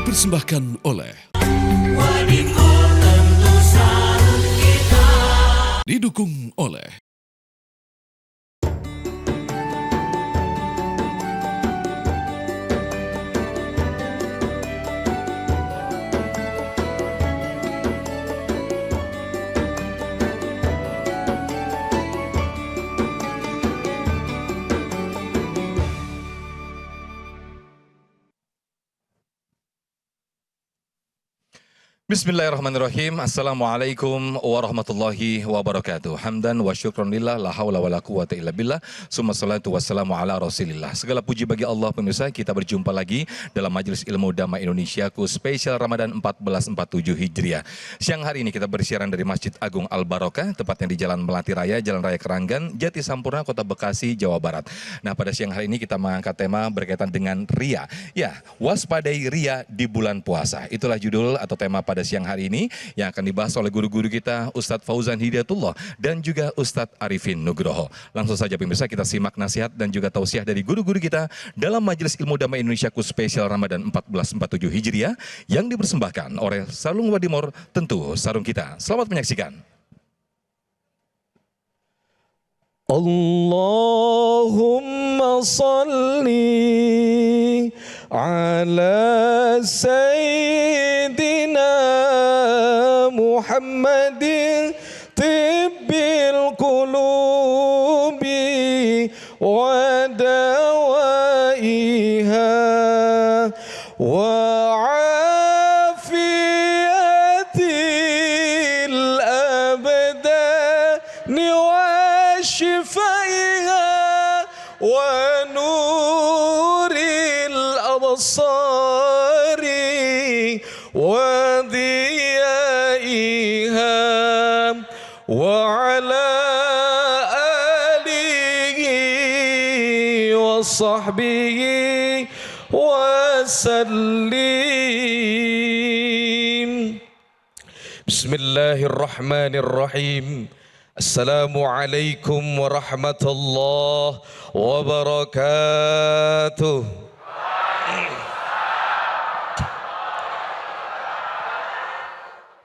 Dipersembahkan oleh didukung oleh Bismillahirrahmanirrahim. Assalamualaikum warahmatullahi wabarakatuh. Hamdan wa syukran lillah, la hawla wa la quwata illa billah. Summa salatu wassalamu ala rasulillah. Segala puji bagi Allah. Pemirsa, kita berjumpa lagi dalam Majelis Ilmu Damai Indonesiaku spesial Ramadan 1447 Hijriah. Siang hari ini kita bersiaran dari Masjid Agung Al Barokah, tepatnya di Jalan Melati Raya, Jalan Raya Keranggan, Jati Sampurna, Kota Bekasi, Jawa Barat. Nah, pada siang hari ini kita mengangkat tema berkaitan dengan ria. Ya, waspadai ria di bulan puasa. Itulah judul atau tema pada siang hari ini yang akan dibahas oleh guru-guru kita Ustadz Fauzan Hidayatullah dan juga Ustadz Arifin Nugroho. Langsung saja pemirsa, kita simak nasihat dan juga tausiah dari guru-guru kita dalam Majelis Ilmu Damai Indonesiaku spesial Ramadan 1447 Hijriah yang dipersembahkan oleh Sarung Wadimor, tentu sarung kita. Selamat menyaksikan. Allahumma salli ala Sayyidina Muhammadin tibbil qulubi wa dawaiha wa afiyatil abdani wa shifaiha wa nuril absari wa diyaiha wa ala alihi wa sahbihi wa sallim. Bismillahirrahmanirrahim. Assalamualaikum warahmatullahi wabarakatuh.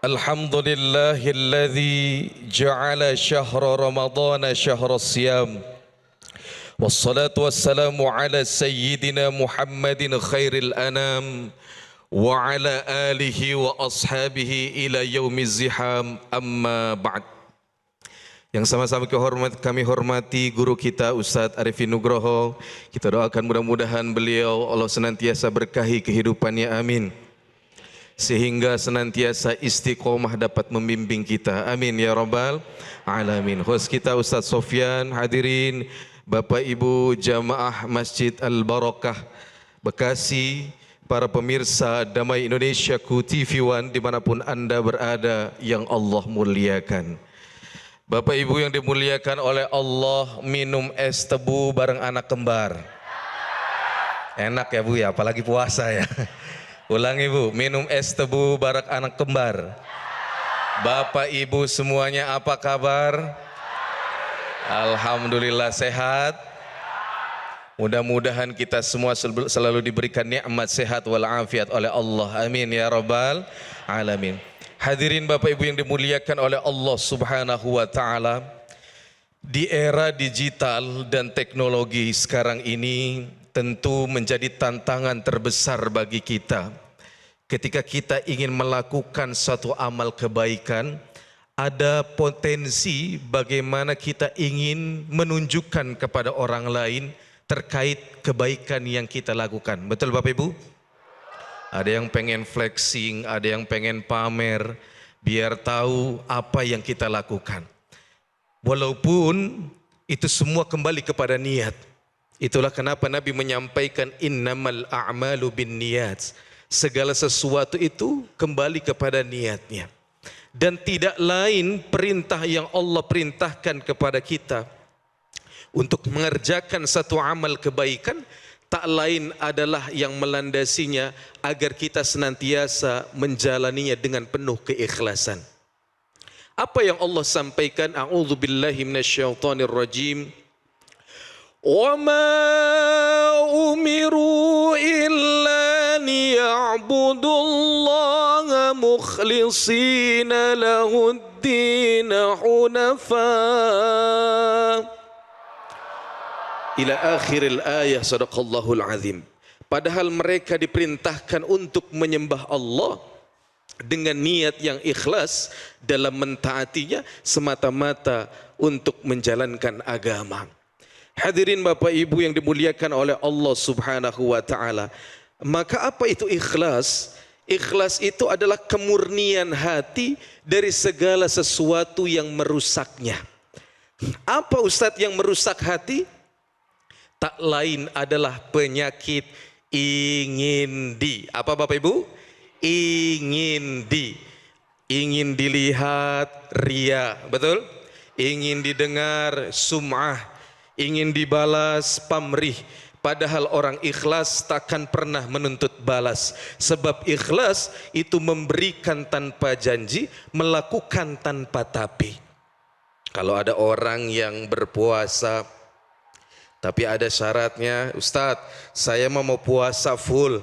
Alhamdulillahilladzi ja'ala syahra ramadana syahra siyam. Wassalatu wassalamu ala sayyidina Muhammadin khairil anam wa ala alihi wa ashabihi ila yaumiz ziham, amma ba'd. Yang sama-sama kami hormati guru kita Ustadz Arifin Nugroho. Kita doakan mudah-mudahan beliau Allah senantiasa berkahi kehidupannya, amin. Sehingga senantiasa istiqomah dapat membimbing kita, amin ya rabbal alamin. Host kita Ustadz Sofyan, hadirin Bapak Ibu jamaah Masjid Al Barokah Bekasi, para pemirsa Damai Indonesiaku TV One dimanapun Anda berada yang Allah muliakan. Bapak Ibu yang dimuliakan oleh Allah, minum es tebu bareng anak kembar. Enak ya Bu ya, apalagi puasa ya. Ulangi Bu, minum es tebu bareng anak kembar. Bapak Ibu semuanya apa kabar? Alhamdulillah sehat. Mudah-mudahan kita semua selalu diberikan nikmat sehat walafiat oleh Allah. Amin ya rabbal alamin. Hadirin Bapak Ibu yang dimuliakan oleh Allah Subhanahu wa taala. Di era digital dan teknologi sekarang ini tentu menjadi tantangan terbesar bagi kita. Ketika kita ingin melakukan suatu amal kebaikan, ada potensi bagaimana kita ingin menunjukkan kepada orang lain terkait kebaikan yang kita lakukan. Betul Bapak Ibu? Ada yang pengen flexing, ada yang pengen pamer, biar tahu apa yang kita lakukan. Walaupun itu semua kembali kepada niat. Itulah kenapa Nabi menyampaikan innamal a'malu binniyat. Segala sesuatu itu kembali kepada niatnya. Dan tidak lain perintah yang Allah perintahkan kepada kita untuk mengerjakan satu amal kebaikan, tak lain adalah yang melandasinya agar kita senantiasa menjalaninya dengan penuh keikhlasan. Apa yang Allah sampaikan? A'udzubillahi minasyaitonirrajim. Wa ma umiru illa liya'budu fa'budullaha mukhlishina lahuddin hunafa. Ila akhiril ayah, sadaqallahul azim. Padahal mereka diperintahkan untuk menyembah Allah dengan niat yang ikhlas dalam mentaatinya semata-mata untuk menjalankan agama. Hadirin Bapak Ibu yang dimuliakan oleh Allah Subhanahu wa taala. Maka apa itu ikhlas? Ikhlas itu adalah kemurnian hati dari segala sesuatu yang merusaknya. Apa Ustadz yang merusak hati? Tak lain adalah penyakit ingin di. Apa Bapak Ibu? Ingin di. Ingin dilihat, ria, betul? Ingin didengar, sum'ah. Ingin dibalas, pamrih. Padahal orang ikhlas takkan pernah menuntut balas. Sebab ikhlas itu memberikan tanpa janji, melakukan tanpa tapi. Kalau ada orang yang berpuasa tapi ada syaratnya, Ustadz, saya mau puasa full,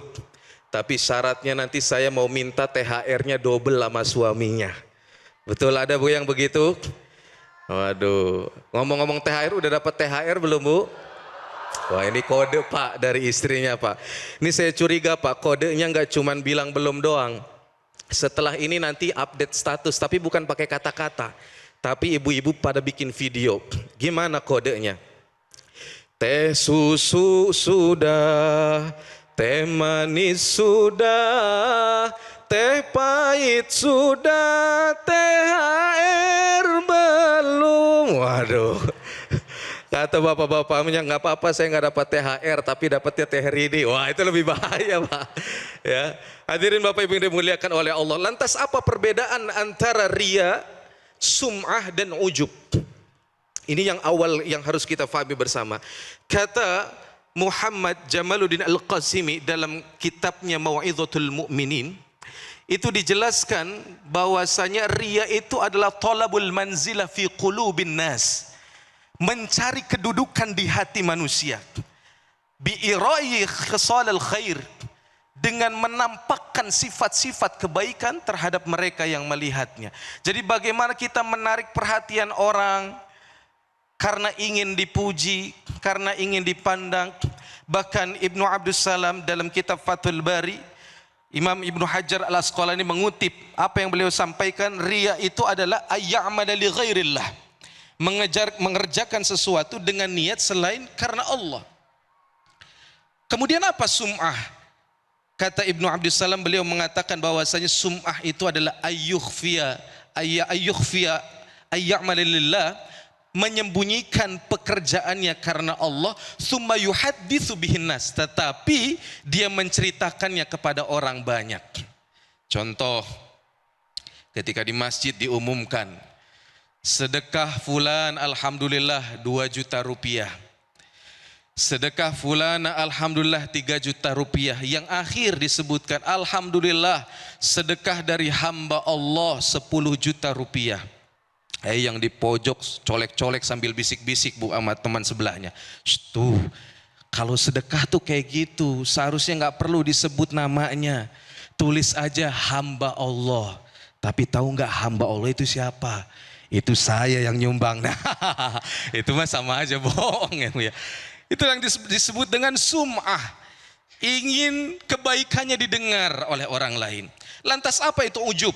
tapi syaratnya nanti saya mau minta THR-nya double sama suaminya. Betul ada Bu yang begitu? Waduh, ngomong-ngomong THR, udah dapat THR belum Bu? Wah ini kode Pak dari istrinya Pak. Ini saya curiga Pak, kodenya nggak cuman bilang belum doang. Setelah ini nanti update status, tapi bukan pakai kata-kata. Tapi ibu-ibu pada bikin video. Gimana kodenya? Teh susu sudah, teh manis sudah, teh pahit sudah, THR belum. Waduh, kata bapak-bapaknya nggak apa-apa saya nggak dapat THR tapi dapatnya teh ridi. Wah itu lebih bahaya Pak. Ya, hadirin Bapak Ibu yang dimuliakan oleh Allah. Lantas apa perbedaan antara ria, sum'ah dan ujub? Ini yang awal yang harus kita fahami bersama. Kata Muhammad Jamaluddin Al-Qasimi dalam kitabnya Mau'izatul Mu'minin, itu dijelaskan bahwasanya ria itu adalah talabul manzilah fi qulubin nas. Mencari kedudukan di hati manusia. Bi ira'i khisalil khair. Dengan menampakkan sifat-sifat kebaikan terhadap mereka yang melihatnya. Jadi bagaimana kita menarik perhatian orang karena ingin dipuji, karena ingin dipandang. Bahkan Ibnu Abdus Salam dalam kitab Fathul Bari, Imam Ibnu Hajar Al-Asqalani mengutip apa yang beliau sampaikan, ria itu adalah ayya'mala li ghairillah, mengerjakan sesuatu dengan niat selain karena Allah. Kemudian apa sum'ah? Kata Ibnu Abdus Salam, beliau mengatakan bahwasanya sum'ah itu adalah ayya'mala lillah, menyembunyikan pekerjaannya karena Allah, summa yuhadditsu bihin nas, tetapi dia menceritakannya kepada orang banyak. Contoh, ketika di masjid diumumkan sedekah fulan alhamdulillah 2 juta rupiah, sedekah fulan alhamdulillah 3 juta rupiah, yang akhir disebutkan alhamdulillah sedekah dari hamba Allah 10 juta rupiah. Yang di pojok colek-colek sambil bisik-bisik Bu sama teman sebelahnya. Tuh, kalau sedekah tuh kayak gitu, seharusnya nggak perlu disebut namanya. Tulis aja hamba Allah. Tapi tahu nggak hamba Allah itu siapa? Itu saya yang nyumbang. Nah, itu mah sama aja bohong ya. Itu yang disebut dengan sum'ah. Ingin kebaikannya didengar oleh orang lain. Lantas apa itu ujub?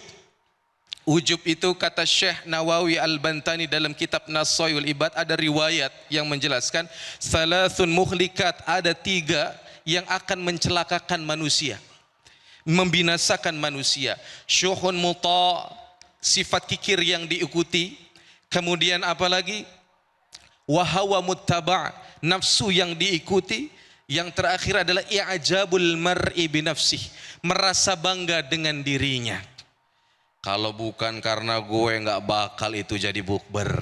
Ujub itu kata Syekh Nawawi Al-Bantani dalam kitab Nasaihul Ibad, ada riwayat yang menjelaskan salasun muhlikat, ada 3 yang akan mencelakakan manusia, membinasakan manusia. Syuhun muta', sifat kikir yang diikuti. Kemudian apa lagi? Wahawa muttaba', nafsu yang diikuti. Yang terakhir adalah i'jabul mar'i binafsih, merasa bangga dengan dirinya. Kalau bukan karena gue nggak bakal itu jadi bukber.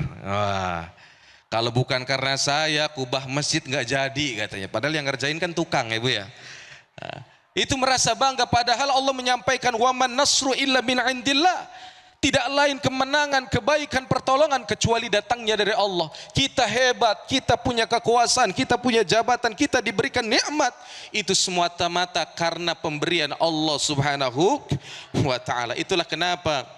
Kalau bukan karena saya kubah masjid nggak jadi katanya. Padahal yang ngerjain kan tukang ya Bu ya. Itu merasa bangga, padahal Allah menyampaikan waman nasru illa min indillah. Tidak lain kemenangan, kebaikan, pertolongan kecuali datangnya dari Allah. Kita hebat, kita punya kekuasaan, kita punya jabatan, kita diberikan nikmat. Itu semata-mata karena pemberian Allah Subhanahu wa ta'ala. Itulah kenapa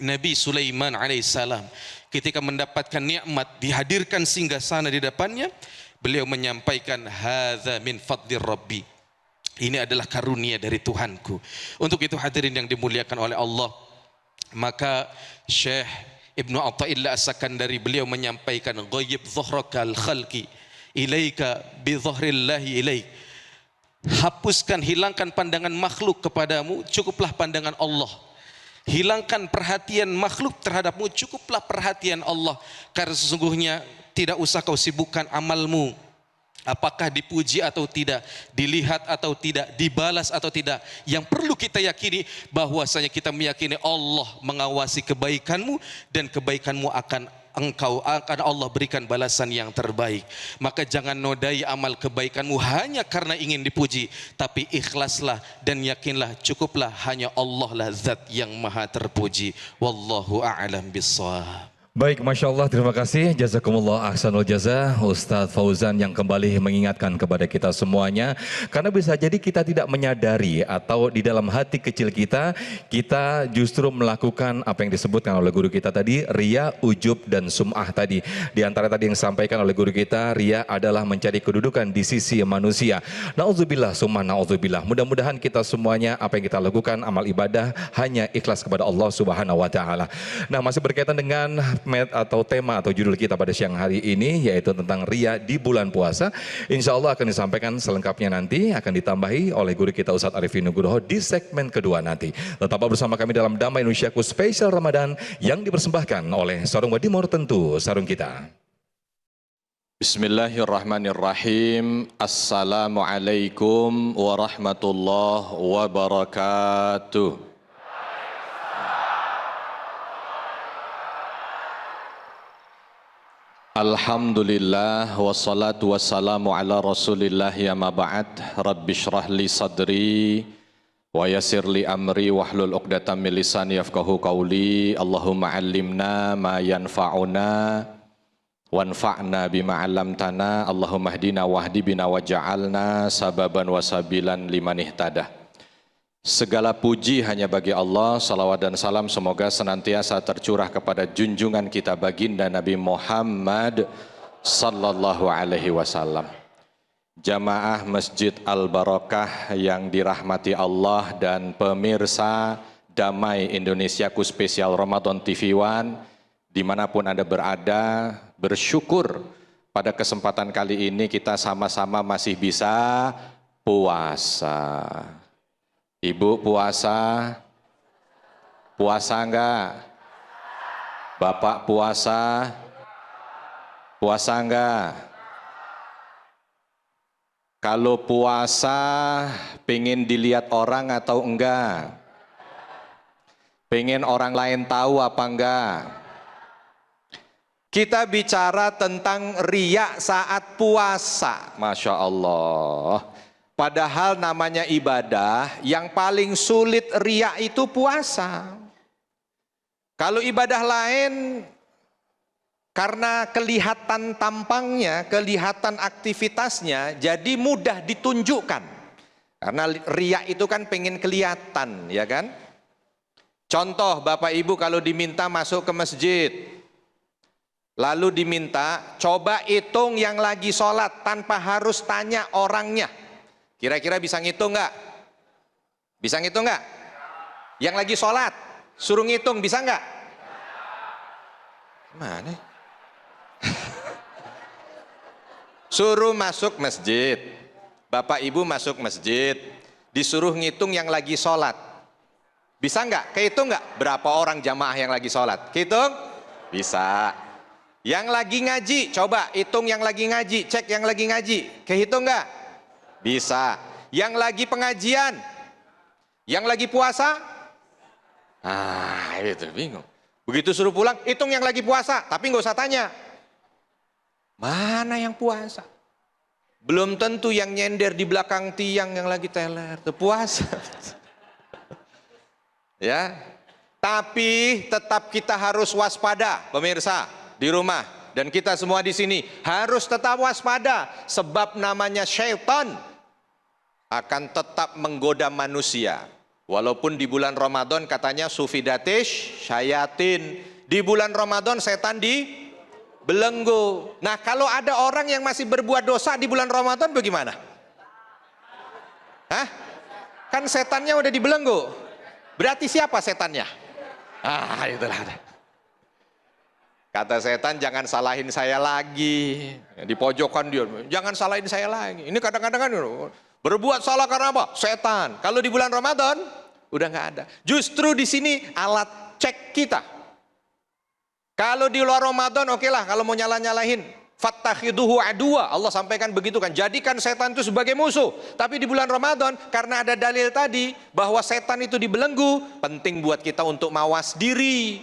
Nabi Sulaiman alaihissalam ketika mendapatkan nikmat, dihadirkan singgasana di depannya, beliau menyampaikan, hadza min fadlir rabbi. Ini adalah karunia dari Tuhanku. Untuk itu hadirin yang dimuliakan oleh Allah, maka Syekh Ibnu Athaillah As-Sakandari beliau menyampaikan, ghayyib dhahrakal khalqi ilaika bi dhahrillahi ilaik. Hapuskan, hilangkan pandangan makhluk kepadamu, cukuplah pandangan Allah. Hilangkan perhatian makhluk terhadapmu, cukuplah perhatian Allah. Karena sesungguhnya tidak usah kau sibukkan amalmu, apakah dipuji atau tidak, dilihat atau tidak, dibalas atau tidak. Yang perlu kita yakini bahwasanya kita meyakini Allah mengawasi kebaikanmu dan kebaikanmu akan Allah berikan balasan yang terbaik. Maka jangan nodai amal kebaikanmu hanya karena ingin dipuji, tapi ikhlaslah dan yakinlah cukuplah hanya Allah lah zat yang maha terpuji. Wallahu a'lam bissawab. Baik, Masya Allah, terima kasih. Jazakumullah ahsanul jaza, Ustadz Fauzan yang kembali mengingatkan kepada kita semuanya. Karena bisa jadi kita tidak menyadari atau di dalam hati kecil kita justru melakukan apa yang disebutkan oleh guru kita tadi, riya, ujub, dan sum'ah tadi. Di antara tadi yang disampaikan oleh guru kita, riya adalah mencari kedudukan di sisi manusia. Na'udzubillah, summa na'udzubillah. Mudah-mudahan kita semuanya apa yang kita lakukan, amal ibadah, hanya ikhlas kepada Allah Subhanahu wa Ta'ala. Nah, masih berkaitan dengan atau tema atau judul kita pada siang hari ini, yaitu tentang riya di bulan puasa. Insya Allah akan disampaikan selengkapnya nanti, akan ditambahi oleh guru kita Ustadz Arifin Nugroho di segmen kedua nanti. Tetaplah bersama kami dalam Damai Indonesiaku Spesial Ramadan yang dipersembahkan oleh Sarung Wadimor, tentu sarung kita. Bismillahirrahmanirrahim. Assalamualaikum warahmatullahi wabarakatuh. Alhamdulillah wassalatu wassalamu ala rasulillah ya ma ba'd. Rabbi shrah li sadri wa yassir li amri wahlul uqdatam min lisani yafqahu qawli. Allahumma allimna ma yanfa'una wanfa'na bima 'allamtana. Allahumma hdina wahdi bina waj'alna sababan wasabilan liman ihtadah. Segala puji hanya bagi Allah, salawat dan salam semoga senantiasa tercurah kepada junjungan kita baginda Nabi Muhammad sallallahu alaihi wasallam. Jamaah Masjid Al-Barakah yang dirahmati Allah dan pemirsa Damai Indonesiaku Spesial Ramadan TV One, dimanapun Anda berada, bersyukur pada kesempatan kali ini kita sama-sama masih bisa puasa. Ibu puasa? Puasa enggak? Bapak puasa? Puasa enggak? Kalau puasa pengen dilihat orang atau enggak? Pengen orang lain tahu apa enggak? Kita bicara tentang riya saat puasa. Masya Allah. Padahal namanya ibadah, yang paling sulit riya itu puasa. Kalau ibadah lain, karena kelihatan tampangnya, kelihatan aktivitasnya, jadi mudah ditunjukkan. Karena riya itu kan pengen kelihatan, ya kan? Contoh, Bapak Ibu kalau diminta masuk ke masjid, lalu diminta, coba hitung yang lagi sholat tanpa harus tanya orangnya. Kira-kira bisa ngitung nggak? Bisa ngitung nggak? Yang lagi sholat, suruh ngitung, bisa nggak? Mana? Suruh masuk masjid, Bapak Ibu masuk masjid, disuruh ngitung yang lagi sholat. Bisa nggak? Kehitung nggak? Berapa orang jamaah yang lagi sholat? Kehitung? Bisa. Yang lagi ngaji, coba hitung yang lagi ngaji, cek yang lagi ngaji. Kehitung nggak? Bisa. Yang lagi pengajian, yang lagi puasa, itu bingung. Begitu suruh pulang, hitung yang lagi puasa, tapi nggak usah tanya. Mana yang puasa? Belum tentu yang nyender di belakang tiang yang lagi teler, itu puasa. Ya. Tapi tetap kita harus waspada, pemirsa di rumah dan kita semua di sini harus tetap waspada, sebab namanya syaitan akan tetap menggoda manusia. Walaupun di bulan Ramadan katanya sufidatish syayatin, di bulan Ramadan setan dibelenggu. Nah, kalau ada orang yang masih berbuat dosa di bulan Ramadan bagaimana? Hah? Kan setannya udah dibelenggu. Berarti siapa setannya? Itulah. Kata setan, jangan salahin saya lagi. Di pojokan dia, jangan salahin saya lagi. Ini kadang-kadang kan berbuat salah karena apa? Setan. Kalau di bulan Ramadan udah nggak ada. Justru di sini alat cek kita. Kalau di luar Ramadan oke lah, kalau mau nyalahin, fattakhiduhu aduwa. Allah sampaikan begitu kan. Jadikan setan itu sebagai musuh. Tapi di bulan Ramadan karena ada dalil tadi bahwa setan itu dibelenggu, penting buat kita untuk mawas diri.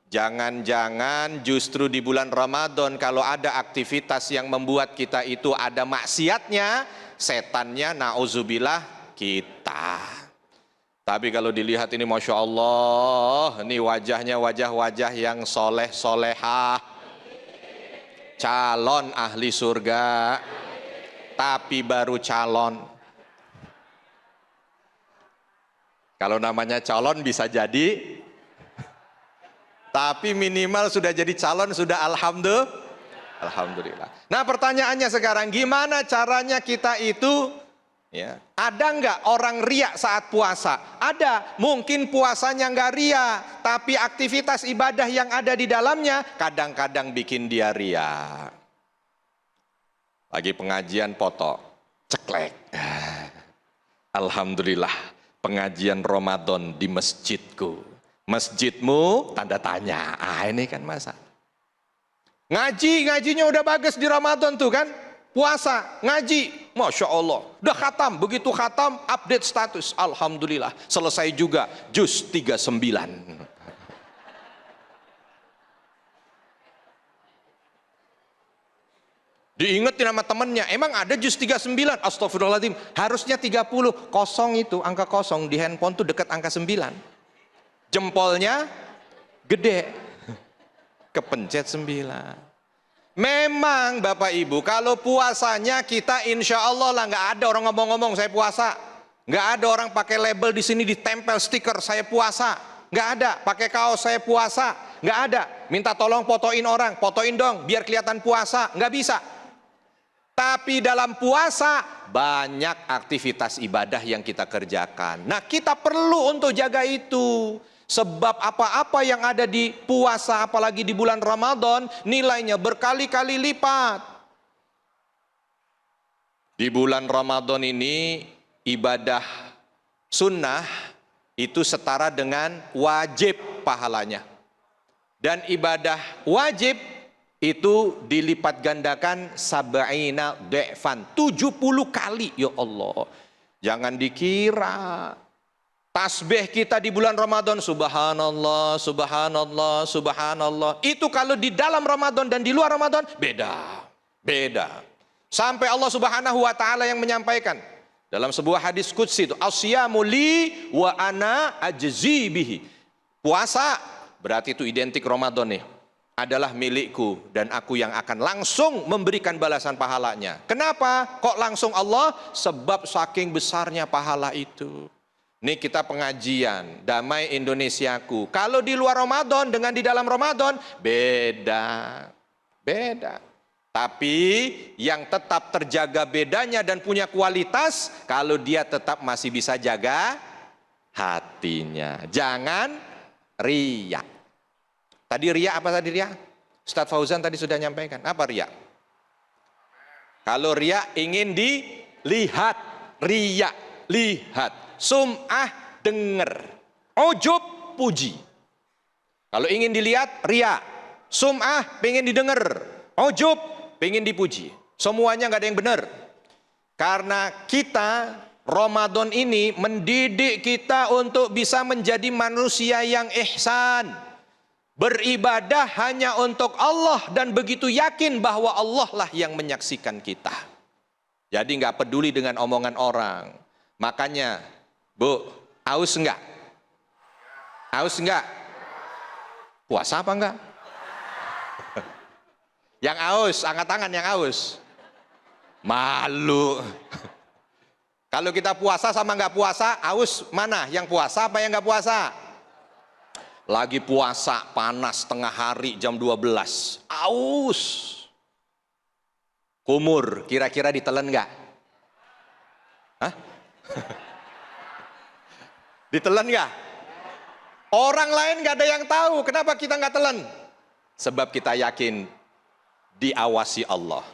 Jangan-jangan justru di bulan Ramadan kalau ada aktivitas yang membuat kita itu ada maksiatnya, setannya na'udzubillah kita. Tapi kalau dilihat ini Masya Allah, ini wajahnya wajah-wajah yang soleh-solehah, calon ahli surga, tapi baru calon. Kalau namanya calon bisa jadi, tapi minimal sudah jadi calon, sudah alhamdulillah. Nah, pertanyaannya sekarang, gimana caranya kita itu, ya, ada nggak orang riak saat puasa? Ada, mungkin puasanya nggak riak, tapi aktivitas ibadah yang ada di dalamnya kadang-kadang bikin dia riak. Lagi pengajian foto, ceklek. Alhamdulillah, pengajian Ramadan di masjidku. Masjidmu tanda tanya. Ini kan masa ngajinya udah bagus di Ramadan tuh kan, puasa ngaji Masya Allah udah khatam, begitu khatam update status, alhamdulillah selesai juga juz 39. Diingetin sama temennya, emang ada juz 39? Astagfirullahaladzim, harusnya 30. Kosong itu, angka kosong di handphone tuh dekat angka 9. Jempolnya gede, kepencet 9. Memang Bapak Ibu, kalau puasanya kita insya Allah lah, nggak ada orang ngomong-ngomong saya puasa, nggak ada orang pakai label di sini ditempel stiker saya puasa, nggak ada pakai kaos saya puasa, nggak ada minta tolong fotoin orang, fotoin dong biar kelihatan puasa, nggak bisa. Tapi dalam puasa banyak aktivitas ibadah yang kita kerjakan. Nah, kita perlu untuk jaga itu. Sebab apa-apa yang ada di puasa, apalagi di bulan Ramadan, nilainya berkali-kali lipat. Di bulan Ramadan ini, ibadah sunnah itu setara dengan wajib pahalanya. Dan ibadah wajib itu dilipat gandakan sab'ina de'fan, 70 kali. Ya Allah, jangan dikira tasbih kita di bulan Ramadan subhanallah, subhanallah, subhanallah, itu kalau di dalam Ramadan dan di luar Ramadan beda. Sampai Allah Subhanahu wa taala yang menyampaikan dalam sebuah hadis qudsi itu, asyamu li wa ana ajzi bihi. Puasa berarti itu identik Ramadan nih, adalah milikku dan aku yang akan langsung memberikan balasan pahalanya. Kenapa kok langsung Allah? Sebab saking besarnya pahala itu. Ini kita pengajian Damai Indonesiaku. Kalau di luar Ramadan dengan di dalam Ramadan beda. Tapi yang tetap terjaga bedanya dan punya kualitas kalau dia tetap masih bisa jaga hatinya. Jangan riya. Tadi riya apa tadi riya? Ustadz Fauzan tadi sudah nyampaikan. Apa riya? Kalau riya ingin dilihat, riya lihat. Sum'ah denger, ujub puji. Kalau ingin dilihat riya, sum'ah pengen didengar, ujub pengen dipuji. Semuanya nggak ada yang benar. Karena kita Ramadan ini mendidik kita untuk bisa menjadi manusia yang ihsan, beribadah hanya untuk Allah dan begitu yakin bahwa Allah lah yang menyaksikan kita. Jadi nggak peduli dengan omongan orang. Makanya Bu, aus enggak? Aus enggak? Puasa apa enggak? Yang aus, angkat tangan yang aus. Malu. Kalau kita puasa sama enggak puasa, aus mana? Yang puasa apa yang enggak puasa? Lagi puasa panas tengah hari jam 12. Aus. Kumur, kira-kira ditelan enggak? Hah? Ditelan enggak? Orang lain enggak ada yang tahu, kenapa kita enggak telan? Sebab kita yakin diawasi Allah.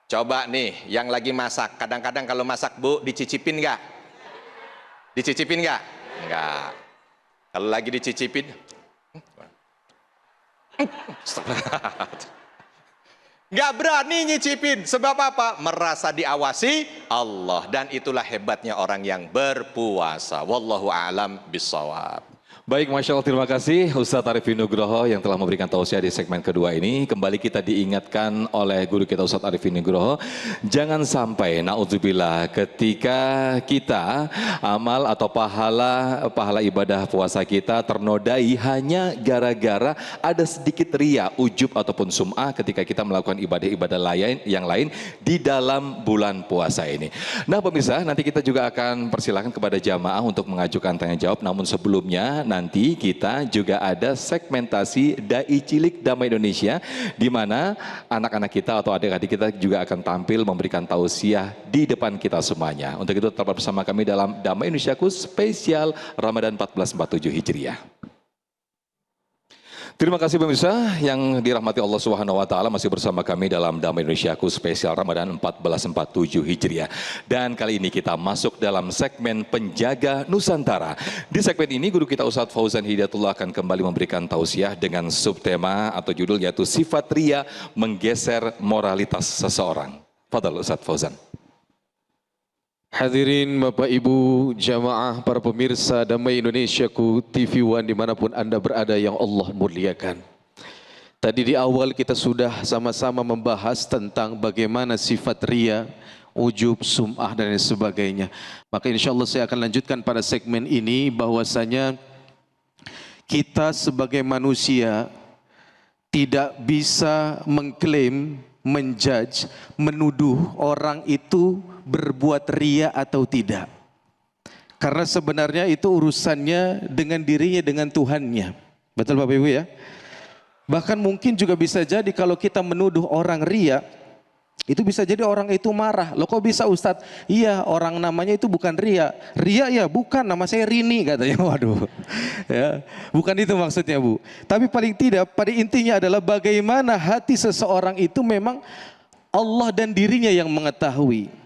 Coba nih yang lagi masak, kadang-kadang kalau masak Bu, dicicipin enggak? Dicicipin enggak? Enggak. Kalau lagi dicicipin, nggak berani nyicipin. Sebab apa? Merasa diawasi Allah. Dan itulah hebatnya orang yang berpuasa. Wallahu a'lam bishawab. Baik, Masya Allah, terima kasih Ustadz Arifin Nugroho yang telah memberikan tausiah di segmen kedua ini. Kembali kita diingatkan oleh guru kita Ustadz Arifin Nugroho, jangan sampai naudzubillah ketika kita amal atau pahala ibadah puasa kita ternodai hanya gara-gara ada sedikit ria, ujub ataupun sum'ah ketika kita melakukan ibadah-ibadah yang lain di dalam bulan puasa ini. Nah pemirsa, nanti kita juga akan persilahkan kepada jamaah untuk mengajukan tanya jawab, namun sebelumnya nanti kita juga ada segmentasi Dai Cilik Damai Indonesia, di mana anak-anak kita atau adik-adik kita juga akan tampil memberikan tausiah di depan kita semuanya. Untuk itu tetap bersama kami dalam Damai Indonesiaku spesial Ramadan 1447 Hijriah. Terima kasih pemirsa yang dirahmati Allah Subhanahu wa taala, masih bersama kami dalam Damai Indonesiaku spesial Ramadan 1447 Hijriah. Dan kali ini kita masuk dalam segmen Penjaga Nusantara. Di segmen ini guru kita Ustadz Fauzan Hidayatullah akan kembali memberikan tausiah dengan subtema atau judul yaitu sifat ria menggeser moralitas seseorang. Fadhal Ustadz Fauzan. Hadirin Bapak Ibu jamaah para pemirsa Damai Indonesiaku TV One dimanapun Anda berada yang Allah muliakan. Tadi di awal kita sudah sama-sama membahas tentang bagaimana sifat ria, ujub, sum'ah dan lain sebagainya. Maka insya Allah saya akan lanjutkan pada segmen ini bahwasanya kita sebagai manusia tidak bisa mengklaim, menjudge, menuduh orang itu berbuat ria atau tidak. Karena sebenarnya itu urusannya dengan dirinya, dengan Tuhannya. Betul Bapak Ibu ya? Bahkan mungkin juga bisa jadi kalau kita menuduh orang ria, itu bisa jadi orang itu marah. Loh kok bisa Ustadz? Iya, orang namanya itu bukan ria. Ria ya bukan, nama saya Rini katanya. Waduh. Ya, bukan itu maksudnya Bu. Tapi paling tidak pada intinya adalah bagaimana hati seseorang itu memang Allah dan dirinya yang mengetahui.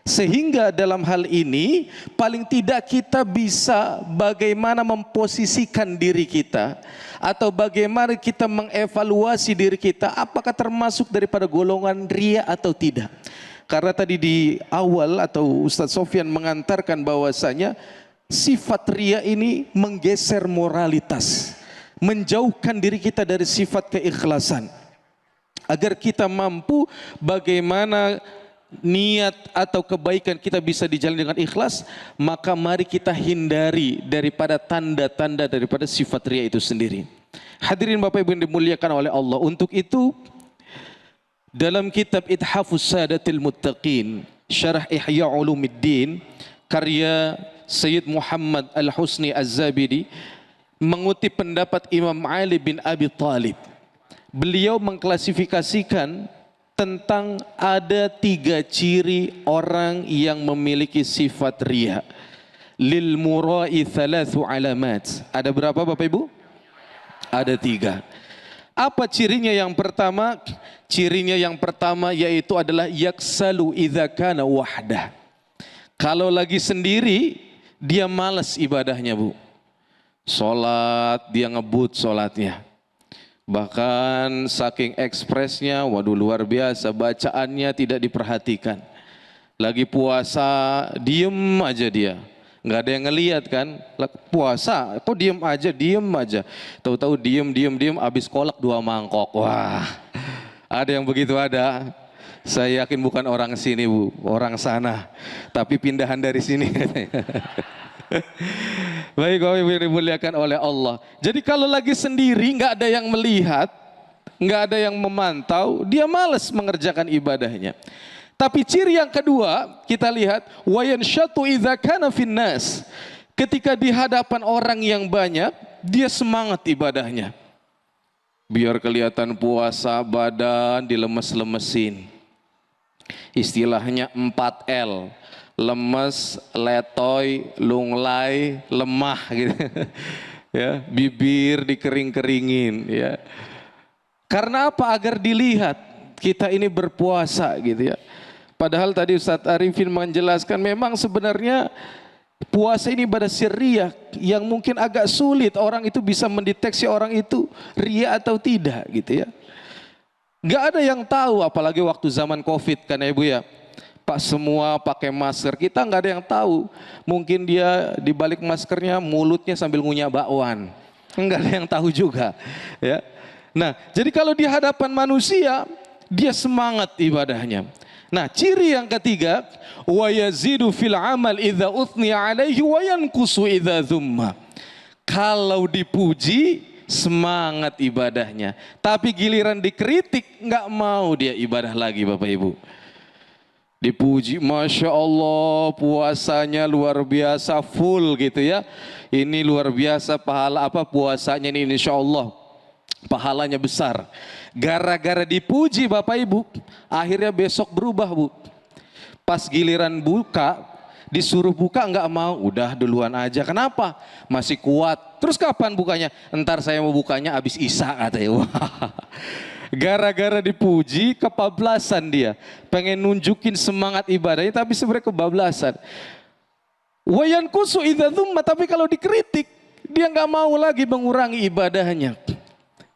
Sehingga dalam hal ini paling tidak kita bisa bagaimana memposisikan diri kita atau bagaimana kita mengevaluasi diri kita apakah termasuk daripada golongan ria atau tidak. Karena tadi di awal atau Ustadz Sofyan mengantarkan bahwasanya sifat ria ini menggeser moralitas, menjauhkan diri kita dari sifat keikhlasan. Agar kita mampu bagaimana niat atau kebaikan kita bisa dijalani dengan ikhlas, maka mari kita hindari daripada tanda-tanda daripada sifat ria itu sendiri. Hadirin Bapak Ibu yang dimuliakan oleh Allah, untuk itu dalam kitab Ithafus Sadatil Muttaqin Syarah Ihya Ulumuddin karya Sayyid Muhammad Al-Husni Az-Zabidi mengutip pendapat Imam Ali bin Abi Thalib. Beliau mengklasifikasikan tentang ada 3 ciri orang yang memiliki sifat ria. Lil murai 3 alamat. Ada berapa Bapak Ibu? Ada 3. Apa cirinya yang pertama? Cirinya yang pertama yaitu adalah yaksalu idza kana wahdah. Kalau lagi sendiri dia malas ibadahnya Bu. Salat dia ngebut salatnya. Bahkan saking ekspresnya, waduh luar biasa, bacaannya tidak diperhatikan. Lagi puasa, diem aja dia. Nggak ada yang ngelihat kan, puasa, kok diem aja. Tahu-tahu diem, habis kolak 2 mangkok. Wah, ada yang begitu ada. Saya yakin bukan orang sini Bu, orang sana. Tapi pindahan dari sini. Baik Bapak Ibu yang dimuliakan oleh Allah. Jadi kalau lagi sendiri nggak ada yang melihat, nggak ada yang memantau, dia malas mengerjakan ibadahnya. Tapi ciri yang kedua kita lihat wayanshatu idza kana finnas. Ketika di hadapan orang yang banyak, dia semangat ibadahnya. Biar kelihatan puasa, badan dilemes-lemesin. Istilahnya 4L. Lemes, letoy, lunglai, lemah gitu. Ya, bibir dikering-keringin ya. Karena apa? Agar dilihat kita ini berpuasa gitu ya. Padahal tadi Ustadz Arifin menjelaskan memang sebenarnya puasa ini ibadah sirriyah yang mungkin agak sulit orang itu bisa mendeteksi orang itu ria atau tidak gitu ya. Gak ada yang tahu apalagi waktu zaman Covid kan ya Ibu ya. Pak semua pakai masker, kita nggak ada yang tahu. Mungkin dia di balik maskernya mulutnya sambil ngunyah bakwan. Nggak ada yang tahu juga ya. Nah, jadi kalau di hadapan manusia dia semangat ibadahnya. Nah, ciri yang ketiga, wa yazidu fil amal idza uthniya alaihi wa yanqusu idza dzumma. Kalau dipuji semangat ibadahnya, tapi giliran dikritik nggak mau dia ibadah lagi Bapak Ibu. Dipuji, Masya Allah puasanya luar biasa full gitu ya. Ini luar biasa pahala apa puasanya ini insya Allah pahalanya besar. Gara-gara dipuji Bapak Ibu, akhirnya besok berubah Bu. Pas giliran buka, disuruh buka nggak mau, udah duluan aja. Kenapa? Masih kuat. Terus kapan bukanya? Entar saya mau bukanya abis Isya katanya. Gara-gara dipuji, kebablasan dia. Pengen nunjukin semangat ibadahnya, tapi sebenarnya kebablasan. Wayan kusu idza dzumma, tapi kalau dikritik, dia nggak mau lagi mengurangi ibadahnya.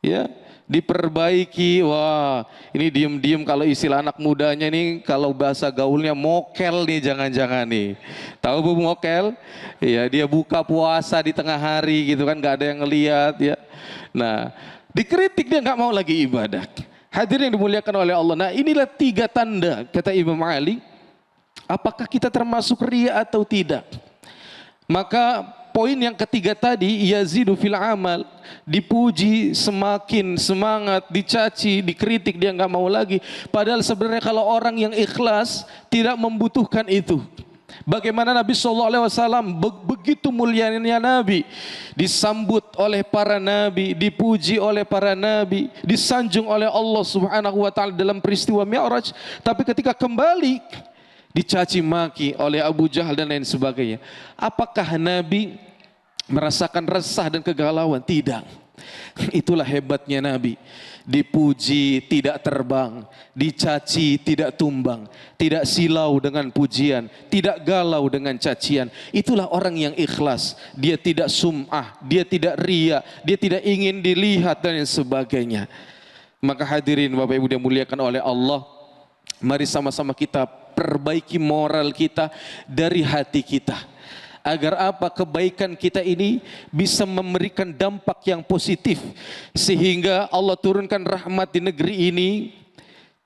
Ya, diperbaiki. Wah, ini diem-diem kalau istilah anak mudanya nih, kalau bahasa gaulnya mokel nih, jangan-jangan nih. Tahu Bu mokel? Ya, dia buka puasa di tengah hari gitu kan, nggak ada yang ngelihat ya. Nah, dikritik dia nggak mau lagi ibadah. Hadirin yang dimuliakan oleh Allah. Nah, inilah 3 tanda kata Imam Ali. Apakah kita termasuk ria atau tidak? Maka poin yang ketiga tadi, yazidu fil amal, dipuji semakin semangat, dicaci, dikritik dia nggak mau lagi. Padahal sebenarnya kalau orang yang ikhlas tidak membutuhkan itu. Bagaimana Nabi SAW begitu mulianya Nabi, disambut oleh para Nabi, dipuji oleh para Nabi, disanjung oleh Allah Subhanahu Wa Taala dalam peristiwa Mi'raj. Tapi ketika kembali dicaci maki oleh Abu Jahal dan lain sebagainya. Apakah Nabi merasakan resah dan kegalauan? Tidak. Itulah hebatnya Nabi. Dipuji tidak terbang, dicaci tidak tumbang, tidak silau dengan pujian, tidak galau dengan cacian. Itulah orang yang ikhlas. Dia tidak sum'ah, dia tidak riya, dia tidak ingin dilihat dan lain sebagainya. Maka hadirin Bapak Ibu yang dimuliakan oleh Allah, mari sama-sama kita perbaiki moral kita dari hati kita. Agar apa? Kebaikan kita ini bisa memberikan dampak yang positif. Sehingga Allah turunkan rahmat di negeri ini.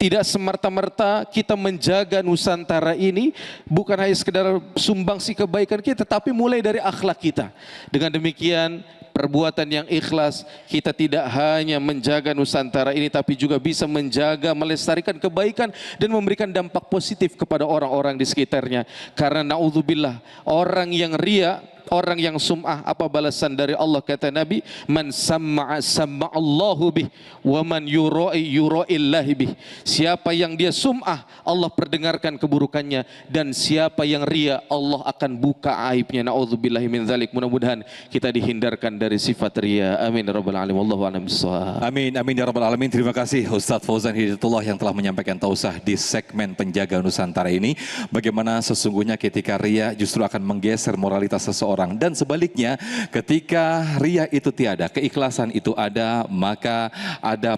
Tidak semerta-merta kita menjaga Nusantara ini bukan hanya sekedar sumbangsi kebaikan kita, tapi mulai dari akhlak kita. Dengan demikian perbuatan yang ikhlas, kita tidak hanya menjaga Nusantara ini, tapi juga bisa menjaga, melestarikan kebaikan dan memberikan dampak positif kepada orang-orang di sekitarnya. Karena naudzubillah, orang yang ria, orang yang sum'ah, apa balasan dari Allah? Kata Nabi, man samma'a samma'allahu bih, wa man yura'i yura'illahi bih. Siapa yang dia sum'ah, Allah perdengarkan keburukannya, dan siapa yang ria, Allah akan buka aibnya. Naudzubillahi min dzalik. Mudah-mudahan kita dihindarkan dari sifat ria. Amin ya rabbal alamin. Wallahu a'lam bissawab. Amin, amin ya rabbal alamin. Terima kasih Ustadz Fauzan Hidayatullah yang telah menyampaikan tausah di segmen Penjaga Nusantara ini. Bagaimana sesungguhnya ketika ria justru akan menggeser moralitas seseorang. Dan sebaliknya, ketika ria itu tiada, keikhlasan itu ada, maka ada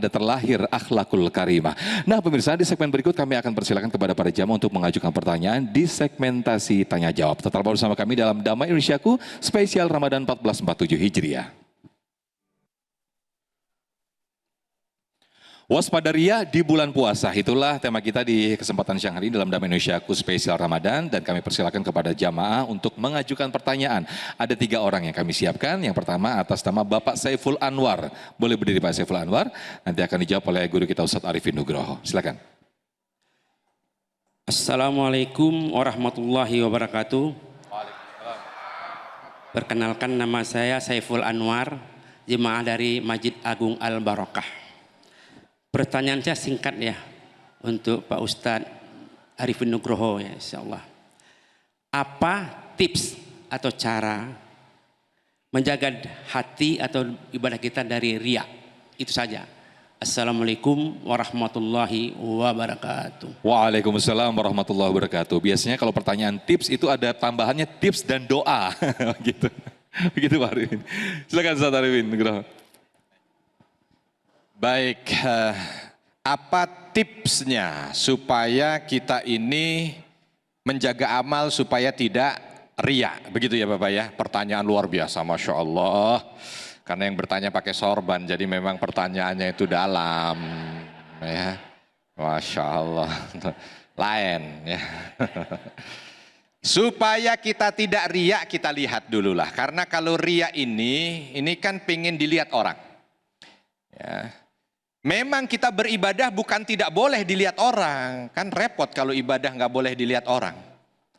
terlahir akhlakul karimah. Nah pemirsa, di segmen berikut kami akan persilakan kepada para jamaah untuk mengajukan pertanyaan di segmentasi tanya jawab. Tetap bersama kami dalam Damai Indonesiaku spesial Ramadan 1447 Hijriah. Waspada ria di bulan puasa, itulah tema kita di kesempatan siang hari ini dalam Damai Indonesiaku spesial Ramadan, dan kami persilakan kepada jamaah untuk mengajukan pertanyaan. Ada 3 orang yang kami siapkan. Yang pertama atas nama Bapak Saiful Anwar. Boleh berdiri Pak Saiful Anwar, nanti akan dijawab oleh guru kita Ustadz Arifin Nugroho. Silakan. Assalamualaikum warahmatullahi wabarakatuh. Perkenalkan, nama saya Saiful Anwar, jemaah dari Masjid Agung Al-Barokah. Pertanyaan saya singkat ya untuk Pak Ustadz Arifin Nugroho ya, insyaallah. Apa tips atau cara menjaga hati atau ibadah kita dari riya? Itu saja. Assalamualaikum warahmatullahi wabarakatuh. Waalaikumsalam warahmatullahi wabarakatuh. Biasanya kalau pertanyaan tips itu ada tambahannya tips dan doa. Gitu. Begitu Pak Arifin. Silakan Ustadz Arifin Nugroho. Baik, apa tipsnya supaya kita ini menjaga amal supaya tidak riya? Begitu ya Bapak ya, pertanyaan luar biasa, Masya Allah. Karena yang bertanya pakai sorban, jadi memang pertanyaannya itu dalam. Ya, Masya Allah, lain ya. Supaya kita tidak riya, kita lihat dulu lah. Karena kalau riya ini kan pengen dilihat orang. Ya. Memang kita beribadah bukan tidak boleh dilihat orang. Kan repot kalau ibadah nggak boleh dilihat orang.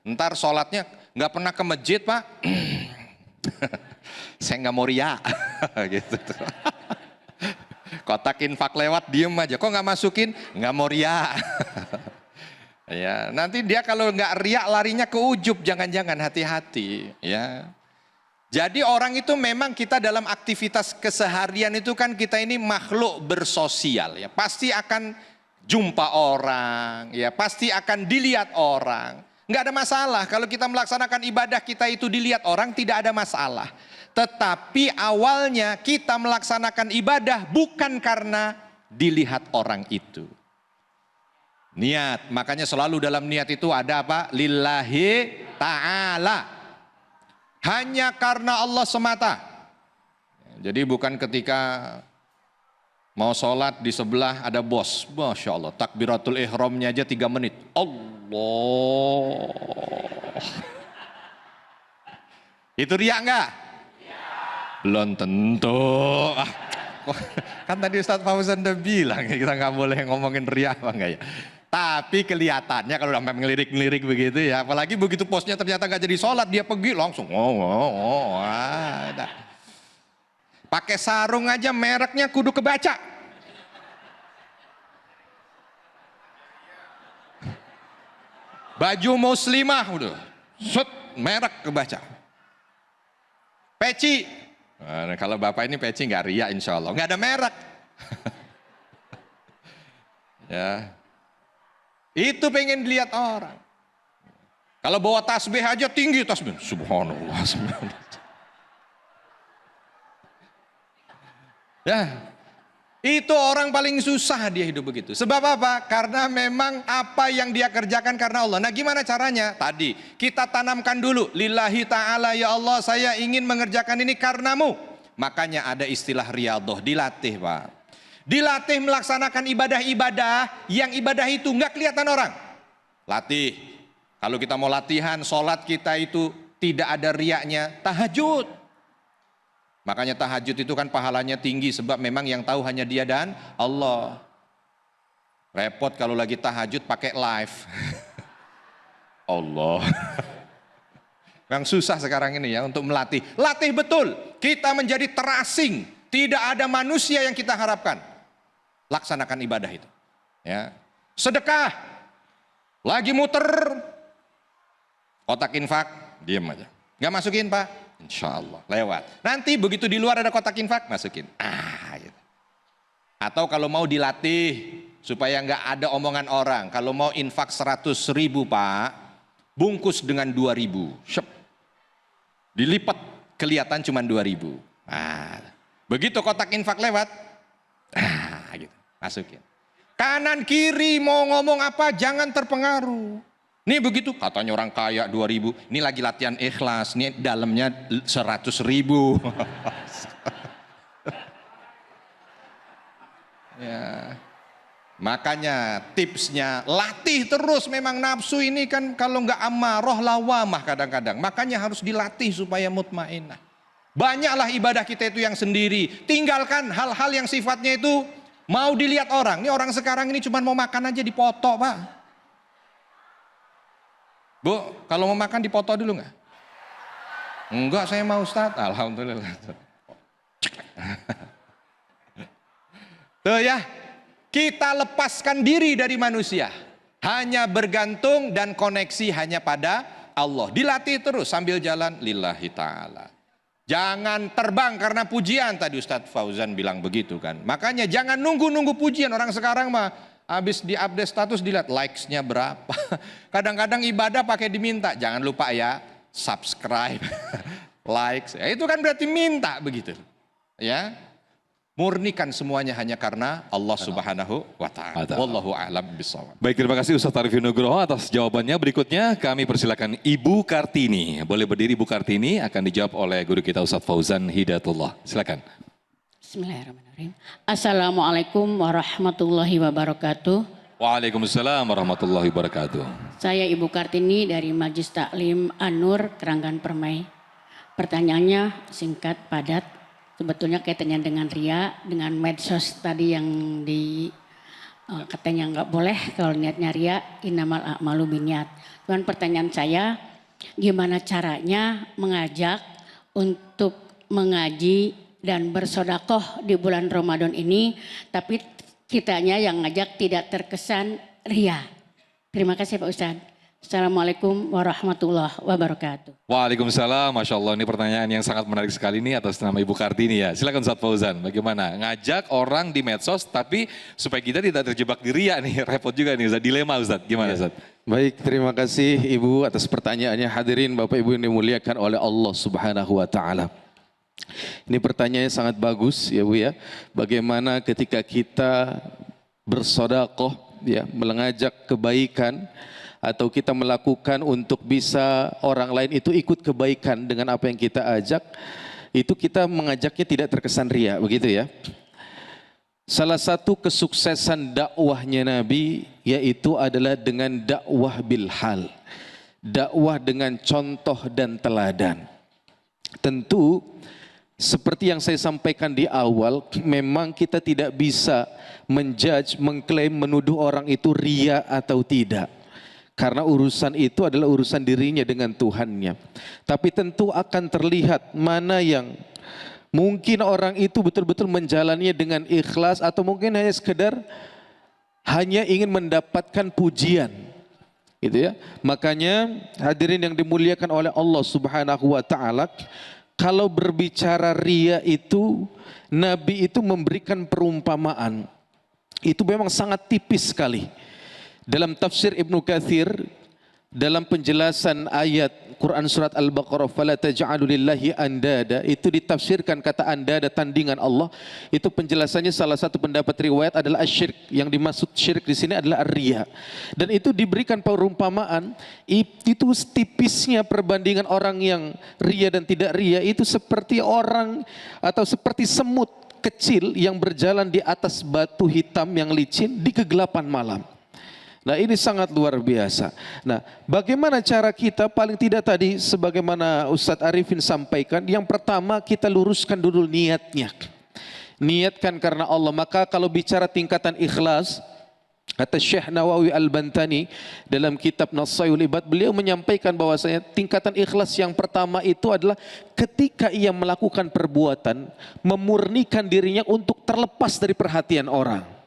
Ntar sholatnya nggak pernah ke masjid Pak. Saya nggak mau riya. Gitu. Kotak infak lewat diem aja. Kok nggak masukin? Nggak mau riya. Ya, nanti dia kalau nggak riya larinya ke ujub. Jangan-jangan, hati-hati. Ya. Jadi orang itu memang kita dalam aktivitas keseharian itu kan kita ini makhluk bersosial ya. Pasti akan jumpa orang ya, pasti akan dilihat orang. Nggak ada masalah kalau kita melaksanakan ibadah kita itu dilihat orang, tidak ada masalah. Tetapi awalnya kita melaksanakan ibadah bukan karena dilihat orang itu. Niat, makanya selalu dalam niat itu ada apa? Lillahi ta'ala. Hanya karena Allah semata. Jadi bukan ketika mau sholat di sebelah ada bos. Masya Allah, takbiratul ihramnya aja 3 menit. Allah. Itu riya enggak? Belum tentu. Kan tadi Ustadz Fauzan udah bilang kita nggak boleh ngomongin riya apa enggak ya. Tapi kelihatannya kalau sampai ngelirik-ngelirik begitu ya, apalagi begitu posnya ternyata nggak jadi sholat, dia pergi langsung. Pakai sarung aja mereknya kudu kebaca. Baju muslimah udah, set merek kebaca. Peci, nah, kalau bapak ini peci nggak riya insya Allah, nggak ada merek. Ya. Itu pengen dilihat orang. Kalau bawa tasbih aja tinggi tasbih. Subhanallah. Ya, itu orang paling susah dia hidup begitu. Sebab apa? Karena memang apa yang dia kerjakan karena Allah. Nah gimana caranya? Tadi kita tanamkan dulu. Lillahi ta'ala, ya Allah saya ingin mengerjakan ini karenamu. Makanya ada istilah riyadhah, dilatih Pak. Dilatih melaksanakan ibadah-ibadah yang ibadah itu nggak kelihatan orang. Latih. Kalau kita mau latihan, sholat kita itu tidak ada riyanya, tahajud. Makanya tahajud itu kan pahalanya tinggi sebab memang yang tahu hanya dia dan Allah. Repot kalau lagi tahajud pakai live. Allah. Yang susah sekarang ini ya untuk melatih. Latih betul. Kita menjadi terasing. Tidak ada manusia yang kita harapkan. Laksanakan ibadah itu. Ya. Sedekah. Lagi muter. Kotak infak. Diam aja. Nggak masukin Pak. Insya Allah. Lewat. Nanti begitu di luar ada kotak infak. Masukin. Gitu. Atau kalau mau dilatih. Supaya nggak ada omongan orang. Kalau mau infak 100.000 Pak. Bungkus dengan 2.000. Syep. Dilipat. Kelihatan cuma 2.000. Begitu kotak infak lewat, gitu, masukin. Kanan kiri mau ngomong apa jangan terpengaruh. Nih begitu katanya orang kaya 2.000, ini lagi latihan ikhlas, nih dalamnya 100.000. Ya. Makanya tipsnya latih terus. Memang nafsu ini kan kalau nggak amarah lawamah kadang-kadang. Makanya harus dilatih supaya mutmainnah. Banyaklah ibadah kita itu yang sendiri. Tinggalkan hal-hal yang sifatnya itu mau dilihat orang. Ini orang sekarang ini cuma mau makan aja dipoto, Pak. Bu, kalau mau makan dipoto dulu nggak? Enggak, saya mau Ustaz. Alhamdulillah. Tuh ya, kita lepaskan diri dari manusia. Hanya bergantung dan koneksi hanya pada Allah. Dilatih terus sambil jalan lillahi ta'ala. Jangan terbang karena pujian. Tadi Ustadz Fauzan bilang begitu kan. Makanya jangan nunggu-nunggu pujian. Orang sekarang mah habis di-update status dilihat likes-nya berapa. Kadang-kadang ibadah pakai diminta. Jangan lupa ya, subscribe, likes. Ya, itu kan berarti minta begitu. Ya. Murnikan semuanya hanya karena Allah Subhanahu wa taala. Wallahu a'lam bishawab. Baik, terima kasih Ustaz Arifin Nugroho atas jawabannya. Berikutnya kami persilakan Ibu Kartini. Boleh berdiri Ibu Kartini, akan dijawab oleh guru kita Ustaz Fauzan Hidayatullah. Silakan. Bismillahirrahmanirrahim. Assalamualaikum warahmatullahi wabarakatuh. Waalaikumsalam warahmatullahi wabarakatuh. Saya Ibu Kartini dari Majelis Taklim An-Nur Keranggan Permai. Pertanyaannya singkat, padat. Sebetulnya kaitannya dengan ria, dengan medsos tadi yang katanya nggak boleh kalau niatnya ria, innamal a'malu binniyat. Cuman pertanyaan saya, gimana caranya mengajak untuk mengaji dan bersodakoh di bulan Ramadan ini, tapi kitanya yang ngajak tidak terkesan ria. Terima kasih Pak Ustadz. Assalamualaikum warahmatullahi wabarakatuh. Waalaikumsalam, Masya Allah, ini pertanyaan yang sangat menarik sekali nih atas nama Ibu Kartini ya. Silakan Ustaz Fauzan, bagaimana ngajak orang di medsos tapi supaya kita tidak terjebak di ria nih, repot juga nih Ustaz, dilema Ustaz, gimana Ustaz? Baik, terima kasih Ibu atas pertanyaannya. Hadirin Bapak Ibu yang dimuliakan oleh Allah Subhanahu wa taala. Ini pertanyaannya sangat bagus ya Bu ya. Bagaimana ketika kita bersedekah ya, mengajak kebaikan atau kita melakukan untuk bisa orang lain itu ikut kebaikan dengan apa yang kita ajak, itu kita mengajaknya tidak terkesan ria, begitu ya. Salah satu kesuksesan dakwahnya Nabi yaitu adalah dengan dakwah bil hal, dakwah dengan contoh dan teladan. Tentu seperti yang saya sampaikan di awal, memang kita tidak bisa menjudge, mengklaim, menuduh orang itu ria atau tidak. Karena urusan itu adalah urusan dirinya dengan Tuhannya. Tapi tentu akan terlihat mana yang mungkin orang itu betul-betul menjalaninya dengan ikhlas atau mungkin hanya sekedar hanya ingin mendapatkan pujian. Gitu ya. Makanya hadirin yang dimuliakan oleh Allah Subhanahu wa taala, kalau berbicara ria itu Nabi itu memberikan perumpamaan. Itu memang sangat tipis sekali. Dalam tafsir Ibnu Katsir, dalam penjelasan ayat Quran surat Al-Baqarah, fala taj'alu lillahi andada, itu ditafsirkan kata andada tandingan Allah. Itu penjelasannya salah satu pendapat riwayat adalah asyirik. Yang dimaksud syirik di sini adalah ar-riya. Dan itu diberikan perumpamaan, itu tipisnya perbandingan orang yang ria dan tidak ria itu seperti orang atau seperti semut kecil yang berjalan di atas batu hitam yang licin di kegelapan malam. Nah, ini sangat luar biasa. Nah, bagaimana cara kita? Paling tidak tadi sebagaimana Ustadz Arifin sampaikan, yang pertama kita luruskan dulu niatnya. Niatkan karena Allah. Maka kalau bicara tingkatan ikhlas, kata Syekh Nawawi Al-Bantani dalam kitab Nasaihul Ibad, beliau menyampaikan bahwasanya tingkatan ikhlas yang pertama itu adalah ketika ia melakukan perbuatan, memurnikan dirinya untuk terlepas dari perhatian orang.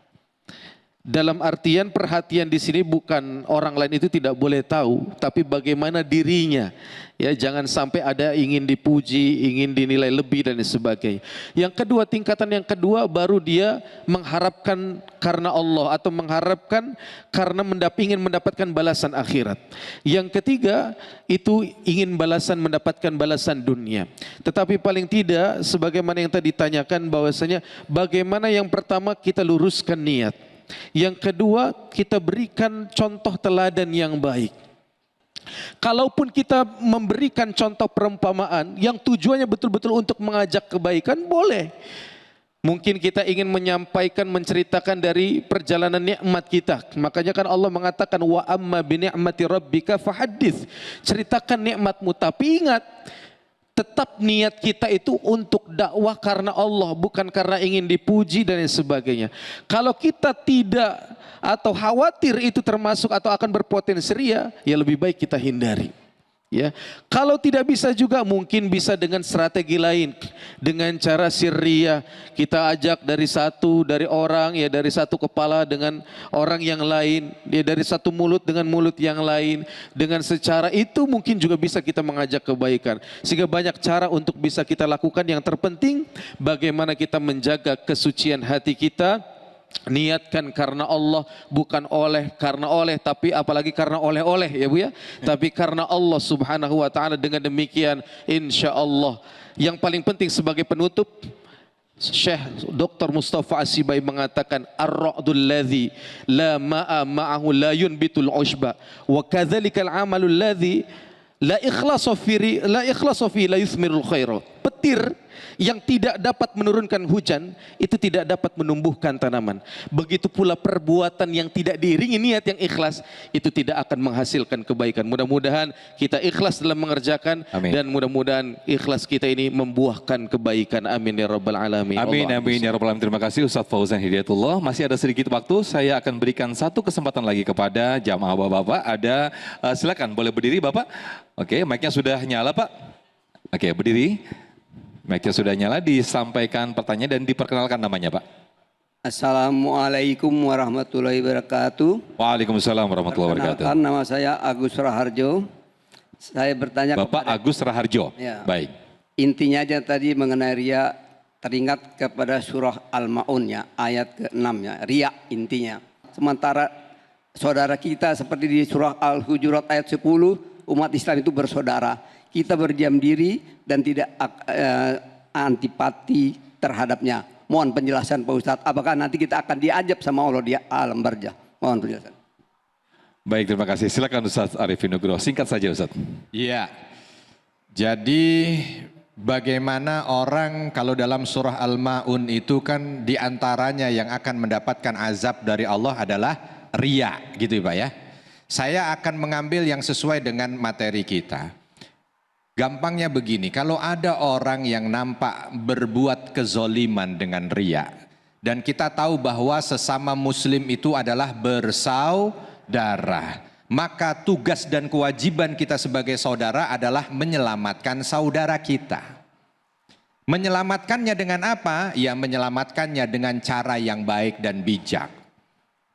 Dalam artian perhatian di sini bukan orang lain itu tidak boleh tahu, tapi bagaimana dirinya. Ya, jangan sampai ada ingin dipuji, ingin dinilai lebih dan sebagainya. Yang kedua, tingkatan yang kedua baru dia mengharapkan karena Allah atau mengharapkan karena ingin mendapatkan balasan akhirat. Yang ketiga itu ingin mendapatkan balasan dunia. Tetapi paling tidak sebagaimana yang tadi ditanyakan bahwasanya bagaimana yang pertama kita luruskan niat. Yang kedua, kita berikan contoh teladan yang baik. Kalaupun kita memberikan contoh perumpamaan yang tujuannya betul-betul untuk mengajak kebaikan, boleh. Mungkin kita ingin menyampaikan, menceritakan dari perjalanan nikmat kita. Makanya kan Allah mengatakan wa amma bi ni'mati rabbika fahaddits. Ceritakan nikmatmu, tapi ingat tetap niat kita itu untuk dakwah karena Allah, bukan karena ingin dipuji dan lain sebagainya. Kalau kita tidak atau khawatir itu termasuk atau akan berpotensi ria, ya lebih baik kita hindari. Ya, kalau tidak bisa juga mungkin bisa dengan strategi lain, dengan cara sirriyah, kita ajak dari orang, ya dari satu kepala dengan orang yang lain, ya dari satu mulut dengan mulut yang lain, dengan secara itu mungkin juga bisa kita mengajak kebaikan. Sehingga banyak cara untuk bisa kita lakukan. Yang terpenting bagaimana kita menjaga kesucian hati kita. Niatkan karena Allah, bukan karena oleh, tapi apalagi karena oleh-oleh ya Bu ya. Tapi karena Allah Subhanahu wa taala. Dengan demikian insya Allah. Yang paling penting sebagai penutup, Syekh Dr. Mustafa Asibai mengatakan ar-ra'dul ladzi la ma'a ma'ahu la yunbitul ushba wa kadzalikal amalul ladzi la ikhlasu fi la yuthmirul khaira. Petir yang tidak dapat menurunkan hujan itu tidak dapat menumbuhkan tanaman. Begitu pula perbuatan yang tidak diiringi niat yang ikhlas itu tidak akan menghasilkan kebaikan. Mudah-mudahan kita ikhlas dalam mengerjakan. Amin. Dan mudah-mudahan ikhlas kita ini membuahkan kebaikan. Amin ya rabbal alamin. Amin, amin ya rabbal alamin. Terima kasih Ustaz Fauzan Hidayatullah. Masih ada sedikit waktu, saya akan berikan satu kesempatan lagi kepada jamaah bapak-bapak. Ada silakan boleh berdiri Bapak. Oke, mic-nya sudah nyala Pak. Oke, berdiri. Mic-nya sudah nyala, disampaikan pertanyaan dan diperkenalkan namanya Pak. Assalamualaikum warahmatullahi wabarakatuh. Waalaikumsalam warahmatullahi wabarakatuh. Nama saya Agus Raharjo. Saya bertanya Bapak Agus Raharjo. Ya, baik. Intinya aja tadi mengenai ria, teringat kepada surah Al-Ma'un ya, ayat ke-6 ya, ria intinya. Sementara saudara kita seperti di surah Al-Hujurat ayat 10, umat Islam itu bersaudara. Kita berdiam diri dan tidak antipati terhadapnya. Mohon penjelasan Pak Ustadz, apakah nanti kita akan diajab sama Allah di alam barzah? Mohon penjelasan. Baik, terima kasih. Silakan Ustadz Arifin Nugroho. Singkat saja Ustadz. Iya. Jadi bagaimana orang kalau dalam surah Al-Ma'un itu kan diantaranya yang akan mendapatkan azab dari Allah adalah riya, gitu Pak ya. Saya akan mengambil yang sesuai dengan materi kita. Gampangnya begini, kalau ada orang yang nampak berbuat kezoliman dengan riya, dan kita tahu bahwa sesama muslim itu adalah bersaudara, maka tugas dan kewajiban kita sebagai saudara adalah menyelamatkan saudara kita. Menyelamatkannya dengan apa? Ya menyelamatkannya dengan cara yang baik dan bijak.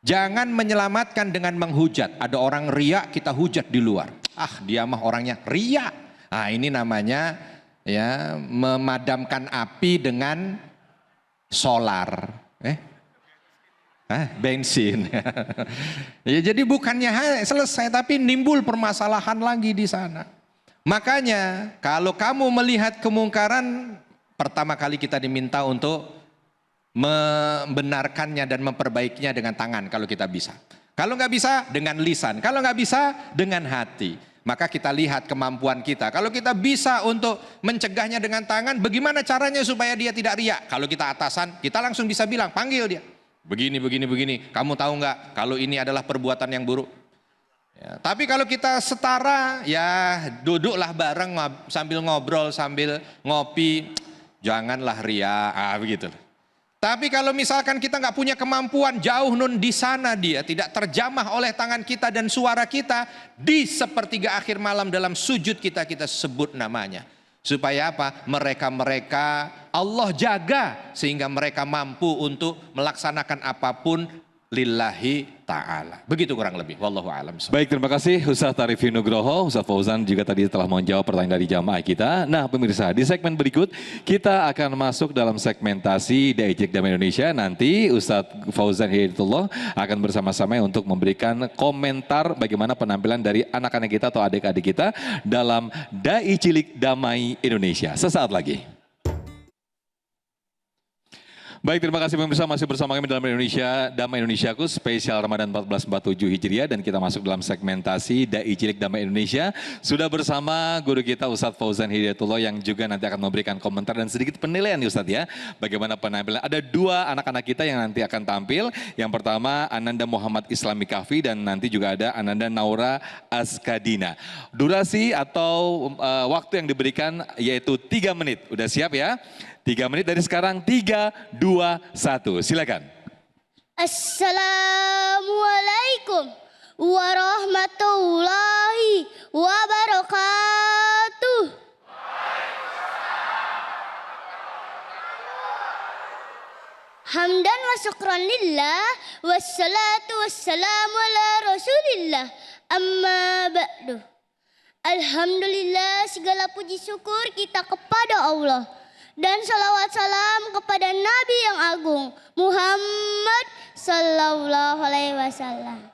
Jangan menyelamatkan dengan menghujat. Ada orang riya, kita hujat di luar. Ah, dia mah orangnya riya. Nah, ini namanya ya memadamkan api dengan solar, bensin. Ya, jadi bukannya selesai, tapi nimbul permasalahan lagi di sana. Makanya kalau kamu melihat kemungkaran, pertama kali kita diminta untuk membenarkannya dan memperbaikinya dengan tangan kalau kita bisa. Kalau nggak bisa dengan lisan, kalau nggak bisa dengan hati. Maka kita lihat kemampuan kita. Kalau kita bisa untuk mencegahnya dengan tangan, bagaimana caranya supaya dia tidak riak? Kalau kita atasan, kita langsung bisa bilang, panggil dia. Begini, begini, begini. Kamu tahu nggak kalau ini adalah perbuatan yang buruk? Ya, tapi kalau kita setara, ya duduklah bareng sambil ngobrol, sambil ngopi. Janganlah riak, begitu. Tapi kalau misalkan kita nggak punya kemampuan, jauh nun di sana dia tidak terjamah oleh tangan kita dan suara kita, di sepertiga akhir malam dalam sujud kita sebut namanya. Supaya apa? Mereka Allah jaga sehingga mereka mampu untuk melaksanakan apapun lillahi ta'ala. Begitu kurang lebih. Wallahu a'lam. Baik, terima kasih Ustadz Arifin Nugroho. Ustadz Fauzan juga tadi telah menjawab pertanyaan dari jamaah kita. Nah pemirsa, di segmen berikut kita akan masuk dalam segmentasi Daijek Damai Indonesia. Nanti Ustadz Fauzan Hidayatullah akan bersama-sama untuk memberikan komentar bagaimana penampilan dari anak-anak kita atau adik-adik kita dalam Dai Cilik Damai Indonesia. Sesaat lagi. Baik, terima kasih pemirsa masih bersama kami dalam Indonesia, Damai Indonesiaku spesial Ramadan 1447 Hijriah dan kita masuk dalam segmentasi Dai Cilik Damai Indonesia. Sudah bersama guru kita Ustadz Fauzan Hidayatullah yang juga nanti akan memberikan komentar dan sedikit penilaian nih Ustadz ya. Bagaimana penampilan, ada dua anak-anak kita yang nanti akan tampil. Yang pertama Ananda Muhammad Islami Kahfi dan nanti juga ada Ananda Naura Askadina. Durasi atau waktu yang diberikan yaitu 3 menit. Udah siap ya? 3 menit dari sekarang, 3, 2, 1. Silakan. Assalamualaikum warahmatullahi wabarakatuh. Hamdan wa syukran lillah, wassalatu wassalamu ala rasulillah, amma ba'du. Alhamdulillah, segala puji syukur kita kepada Allah. Dan salawat salam kepada Nabi yang agung Muhammad Sallallahu Alaihi Wasallam.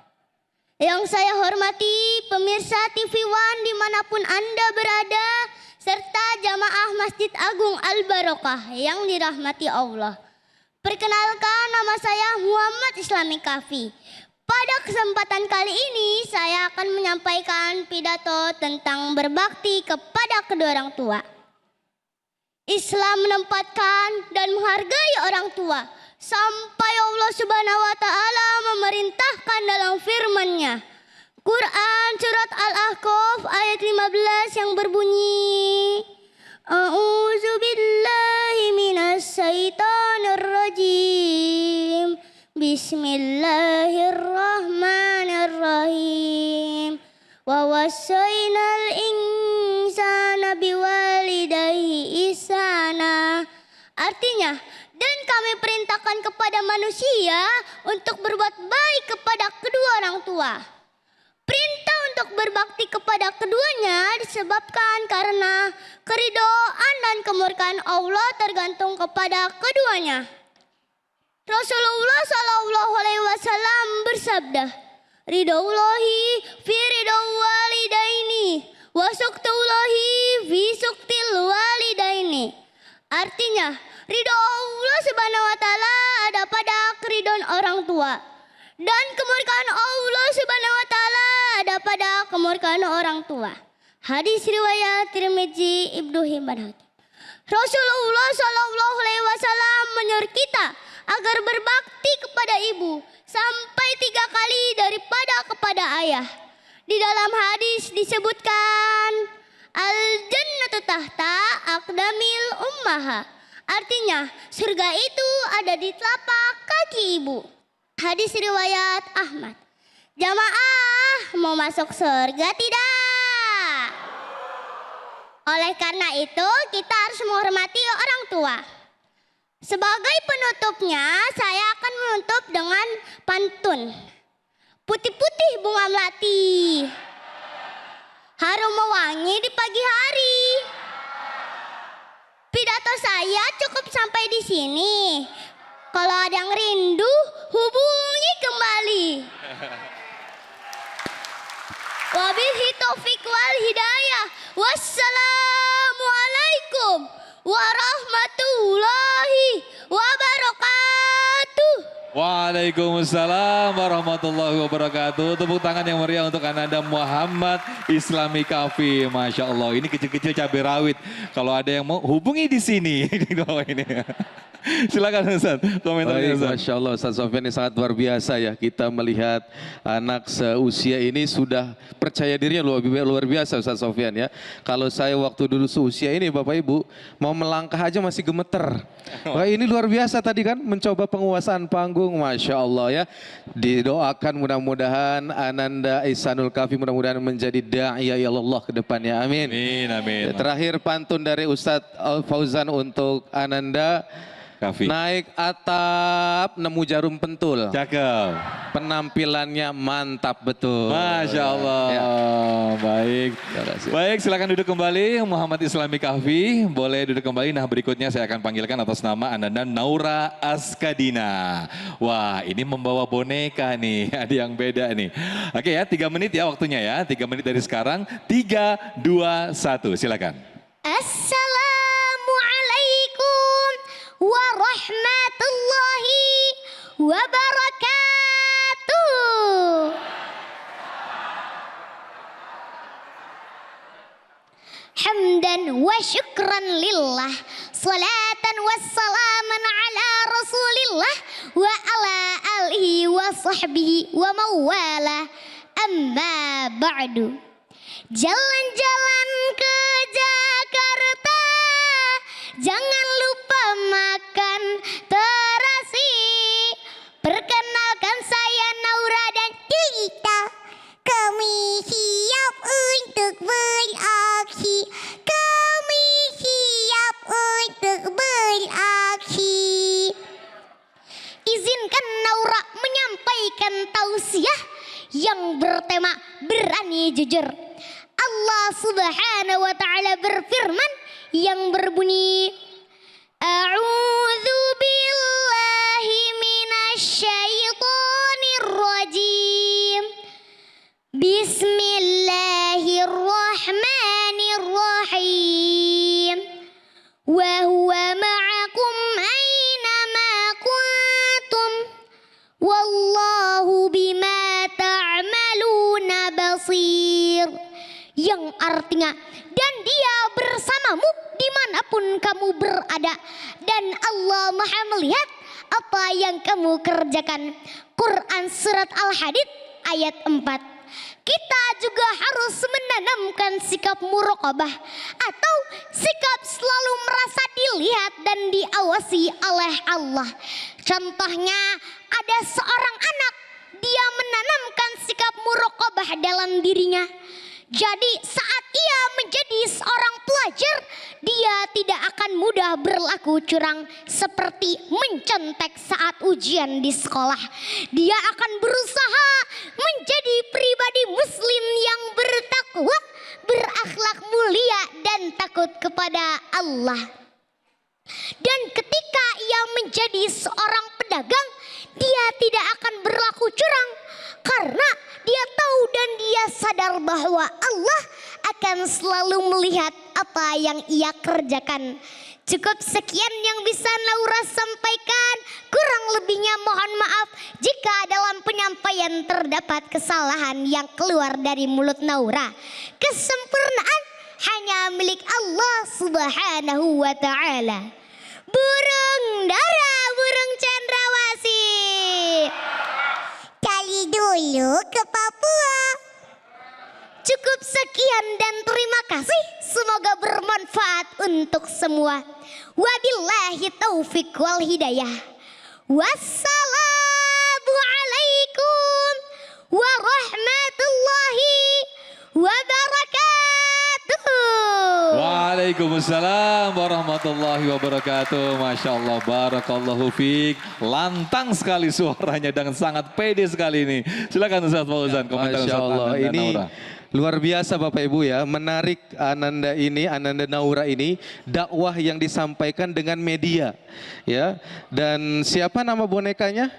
Yang saya hormati pemirsa TV One dimanapun Anda berada, serta jamaah Masjid Agung Al-Barokah yang dirahmati Allah. Perkenalkan, nama saya Muhammad Islami Kahfi. Pada kesempatan kali ini saya akan menyampaikan pidato tentang berbakti kepada kedua orang tua. Islam menempatkan dan menghargai orang tua sampai Allah Subhanahu wa taala memerintahkan dalam firman-Nya. Quran surat Al-Ahqaf ayat 15 yang berbunyi, A'udzu billahi minas syaitonir rajim. Bismillahirrahmanirrahim. Wa wassaynal insana biwalidayhi ihsana. Artinya, dan kami perintahkan kepada manusia untuk berbuat baik kepada kedua orang tua. Perintah untuk berbakti kepada keduanya disebabkan karena keridhaan dan kemurkaan Allah tergantung kepada keduanya. Rasulullah Shallallahu Alaihi Wasallam bersabda, Ridaullahi fi ridau walidaini wa suktullahi fi suktil walidaini. Artinya, ridho Allah Subhanahu wa taala ada pada keridhaan orang tua dan kemurkaan Allah Subhanahu wa taala ada pada kemurkaan orang tua. Hadis riwayat Tirmidzi, Ibnu Hibban. Rasulullah Shallallahu Alaihi Wasallam menyuruh kita agar berbakti kepada ibu sampai 3 kali daripada kepada ayah. Di dalam hadis disebutkan al-jannatu tahta aqdamil ummaha. Artinya surga itu ada di telapak kaki ibu. Hadis riwayat Ahmad. Jamaah, mau masuk surga tidak? Oleh karena itu kita harus menghormati orang tua. Sebagai penutupnya, saya akan menutup dengan pantun. Putih-putih bunga melati, harum mewangi di pagi hari. Pidato saya cukup sampai di sini. Kalau ada yang rindu, hubungi kembali. Wabillahi taufik wal hidayah. Wassalamualaikum warahmatullahi wabarakatuh. Waalaikumsalam warahmatullahi wabarakatuh. Tepuk tangan yang meriah untuk Ananda Muhammad Islami Kahfi. Masya Allah, ini kecil-kecil cabai rawit. Kalau ada yang mau hubungi di sini. Di bawah ini. Silakan Ustaz, komentarnya Ustaz. Masya Allah, Ustaz Sofyan ini sangat luar biasa ya. Kita melihat anak seusia ini sudah percaya dirinya luar biasa Ustaz Sofyan ya. Kalau saya waktu dulu seusia ini Bapak Ibu, mau melangkah aja masih gemeter. Wah, ini luar biasa tadi kan, mencoba penguasaan panggung, Masya Allah ya. Didoakan mudah-mudahan Ananda Ihsanul Kahfi mudah-mudahan menjadi da'i Allah ke depannya, amin. Amin, amin. Ya, terakhir pantun dari Ustadz Fauzan untuk Ananda. Kahfi. Naik atap nemu jarum pentul. Cakep. Penampilannya mantap betul. Masya Allah. Ya. Baik. Baik, silakan duduk kembali Muhammad Islami Kahfi. Boleh duduk kembali. Nah, berikutnya saya akan panggilkan atas nama Ananda Naura Askadina. Wah, ini membawa boneka nih. Ada yang beda nih. Oke ya, 3 menit ya waktunya ya. 3 menit dari sekarang. 3, 2, 1. Silakan. Assalamualaikum warahmatullahi warahmatullahi wabarakatuh. Hamdan wa syukran lillah, salatan wassalaman ala rasulillah wa ala alihi wa sahbihi wa mawala. Amma ba'du. Jalan-jalan ke Jakarta, jangan lupa makan terasi. Perkenalkan saya Naura dan Delita. Kami siap untuk beraksi. Kami siap untuk beraksi. Izinkan Naura menyampaikan tausiah yang bertema berani jujur. Allah Subhanahu wa taala berfirman yang berbunyi, A'udzu billahi minasyaitonir rajim. Bismillahirrahmanirrahim. Wa huwa ma'akum aina ma kuntum. Wallahu bima ta'maluna basir. Yang artinya, dan dia bersamamu dimanapun kamu berada, dan Allah maha melihat apa yang kamu kerjakan. Quran Surat Al-Hadid ayat 4. Kita juga harus menanamkan sikap muraqabah atau sikap selalu merasa dilihat dan diawasi oleh Allah. Contohnya, ada seorang anak, dia menanamkan sikap muraqabah dalam dirinya. Jadi saat ia menjadi seorang pelajar, dia tidak akan mudah berlaku curang seperti mencontek saat ujian di sekolah. Dia akan berusaha menjadi pribadi muslim yang bertakwa, berakhlak mulia dan takut kepada Allah. Dan ketika ia menjadi seorang pedagang, dia tidak akan berlaku curang karena dia tahu dan dia sadar bahwa Allah akan selalu melihat apa yang ia kerjakan. Cukup sekian yang bisa Naura sampaikan. Kurang lebihnya mohon maaf jika dalam penyampaian terdapat kesalahan yang keluar dari mulut Naura. Kesempurnaan hanya milik Allah Subhanahu wa taala. Burung dara, burung cendrawasih. Kali dulu ke Papua. Cukup sekian dan terima kasih. Semoga bermanfaat untuk semua. Wabillahi taufik wal hidayah. Wassalamualaikum warahmatullahi wabarakatuh. Waalaikumsalam warahmatullahi wabarakatuh. Masya Allah, barakallahu fiik. Lantang sekali suaranya dan sangat pede sekali ini. Silakan Ustaz Fauzan, komentar Masya Ustaz Allah, Ananda ini Naura. luar biasa Bapak Ibu ya. Menarik Ananda Naura ini, dakwah yang disampaikan dengan media. Ya. Dan siapa nama bonekanya?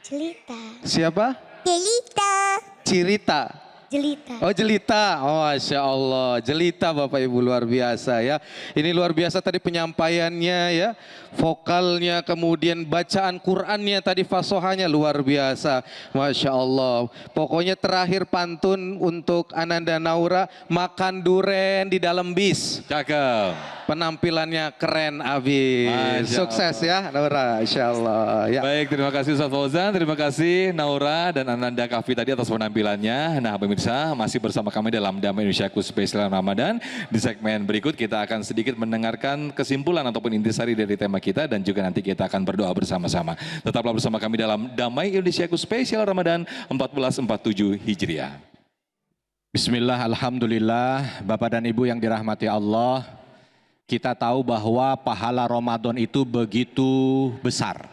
Jelita. Siapa? Jelita. Cirita. Jelita. Oh Jelita, oh Masya Allah, Jelita Bapak Ibu luar biasa ya. Ini luar biasa tadi penyampaiannya ya, vokalnya, kemudian bacaan Qur'annya tadi fasohanya luar biasa, Masya Allah. Pokoknya terakhir pantun untuk Ananda Naura, makan duren di dalam bis. Cakep. Penampilannya keren abis. Sukses ya Naura, Insya Allah. Ya. Baik, terima kasih Ustaz Fauzan, terima kasih Naura dan Ananda Kahfi tadi atas penampilannya. Nah pemirsa, masih bersama kami dalam Damai Indonesiaku Spesial Ramadan. Di segmen berikut kita akan sedikit mendengarkan kesimpulan ataupun intisari dari tema kita dan juga nanti kita akan berdoa bersama-sama. Tetaplah bersama kami dalam Damai Indonesiaku Spesial Ramadan 1447 Hijriah. Bismillah, alhamdulillah, Bapak dan Ibu yang dirahmati Allah. Kita tahu bahwa pahala Ramadan itu begitu besar.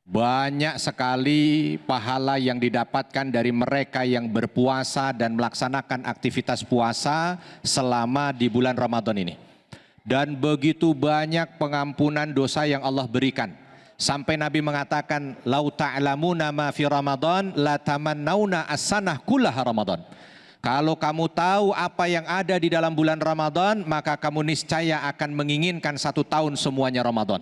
Banyak sekali pahala yang didapatkan dari mereka yang berpuasa dan melaksanakan aktivitas puasa selama di bulan Ramadan ini. Dan begitu banyak pengampunan dosa yang Allah berikan. Sampai Nabi mengatakan, "Lau ta'lamuna ma fi Ramadan, la tamannauna as-sanah kullaha Ramadan." Kalau kamu tahu apa yang ada di dalam bulan Ramadan, maka kamu niscaya akan menginginkan 1 tahun semuanya Ramadan.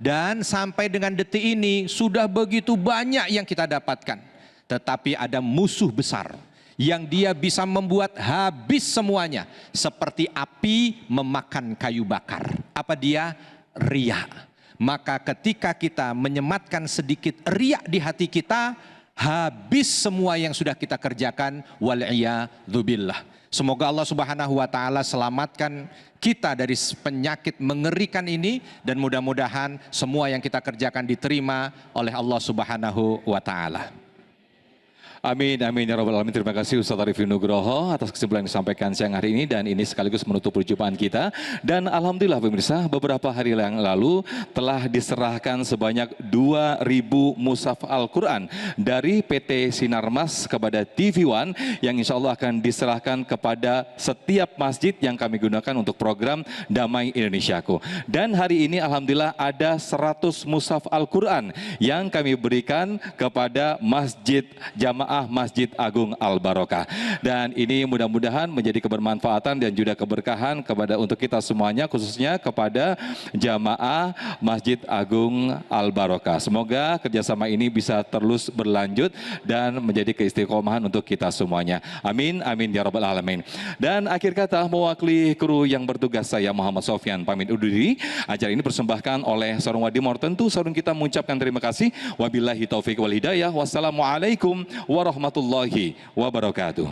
Dan sampai dengan detik ini sudah begitu banyak yang kita dapatkan. Tetapi ada musuh besar yang dia bisa membuat habis semuanya. Seperti api memakan kayu bakar. Apa dia? Riya. Maka ketika kita menyematkan sedikit riya di hati kita, habis semua yang sudah kita kerjakan. Wal'iyadzubillah. Semoga Allah Subhanahu wa taala selamatkan kita dari penyakit mengerikan ini, dan mudah-mudahan semua yang kita kerjakan diterima oleh Allah Subhanahu wa taala. Amin, amin ya rabbal alamin. Terima kasih Ustaz Arifin Nugroho atas kesimpulan yang disampaikan siang hari ini, dan ini sekaligus menutup perjumpaan kita. Dan alhamdulillah pemirsa, beberapa hari yang lalu telah diserahkan sebanyak 2.000 mushaf Al-Quran dari PT Sinarmas kepada TV One, yang insya Allah akan diserahkan kepada setiap masjid yang kami gunakan untuk program Damai Indonesiaku. Dan hari ini alhamdulillah ada 100 mushaf Al-Quran yang kami berikan kepada Masjid Jamaah Masjid Agung Al-Barokah. Dan ini mudah-mudahan menjadi kebermanfaatan dan juga keberkahan untuk kita semuanya, khususnya kepada jamaah Masjid Agung Al-Barokah. Semoga kerjasama ini bisa terus berlanjut dan menjadi keistiqomahan untuk kita semuanya. Amin, amin ya rabbal alamin. Dan akhir kata, mewakili kru yang bertugas, saya Muhammad Sofyan pamit undur diri. Acara ini persembahkan oleh Sarung Wadimor. Tentu Sarung kita mengucapkan terima kasih. Wabillahi taufiq wal hidayah. Wassalamualaikum warahmatullahi wabarakatuh.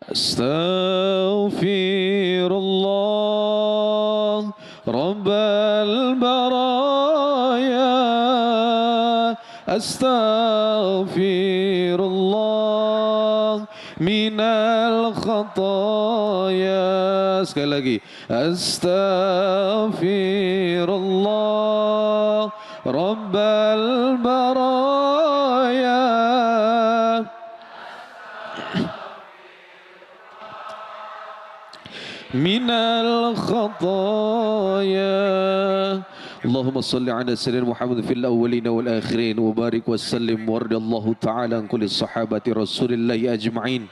Astaghfirullah Rabbal baraya, astaghfirullah minal khataya. Sekali lagi, astaghfirullah Rabbal baraya, minal khataya. Allahumma salli ala sayyidina Muhammad fil awwalin wal akhirin wa barik wa sallim wa radiyallahu ta'ala an kulli sahabati Rasulillah ajma'in.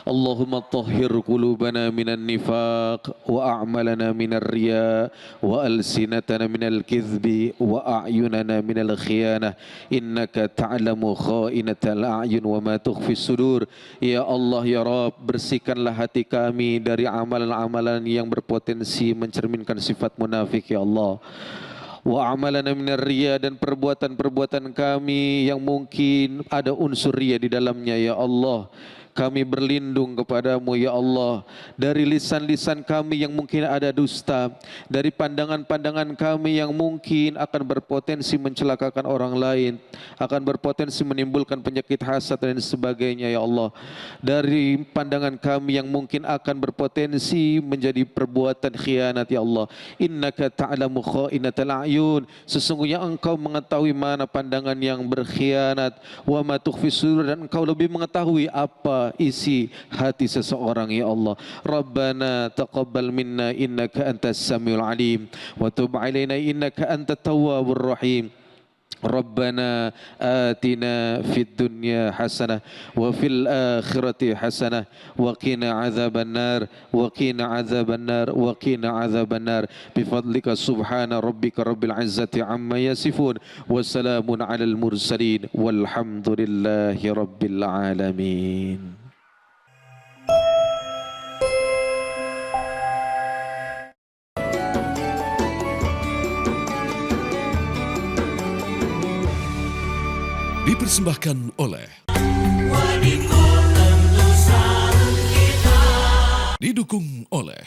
Allahumma tahhir qulubana minan nifaq wa a'malana minar riya wa alsinatana minal kizbi wa a'yunana minal khiyanah innaka ta'lamu kha'inatal a'yun wa ma tukhfi sudur. Ya Allah ya Rabb, bersihkanlah hati kami dari amalan-amalan yang berpotensi mencerminkan sifat munafik ya Allah. Wa amalana minar riya, dan perbuatan-perbuatan kami yang mungkin ada unsur riya di dalamnya ya Allah. Kami berlindung kepadamu ya Allah dari lisan-lisan kami yang mungkin ada dusta, dari pandangan-pandangan kami yang mungkin akan berpotensi mencelakakan orang lain, akan berpotensi menimbulkan penyakit hasad dan sebagainya ya Allah. Dari pandangan kami yang mungkin akan berpotensi menjadi perbuatan khianat ya Allah. Innaka ta'lamu kha'inatal a'yun, sesungguhnya Engkau mengetahui mana pandangan yang berkhianat, wa ma tukhfi sudur, dan Engkau lebih mengetahui apa isi hati seseorang ya Allah. Rabbana taqabbal minna innaka antas samiul alim wa tub alaina innaka antat tawwabur rahim. Rabbana atina fid dunya hasanah wa fil akhirati hasanah wa qina adzaban nar wa qina adzaban nar wa qina adzaban nar bifadlika subhana rabbika rabbil izzati amma yasifun wa salamun alal mursalin walhamdulillahi rabbil alamin. Dipersembahkan oleh didukung oleh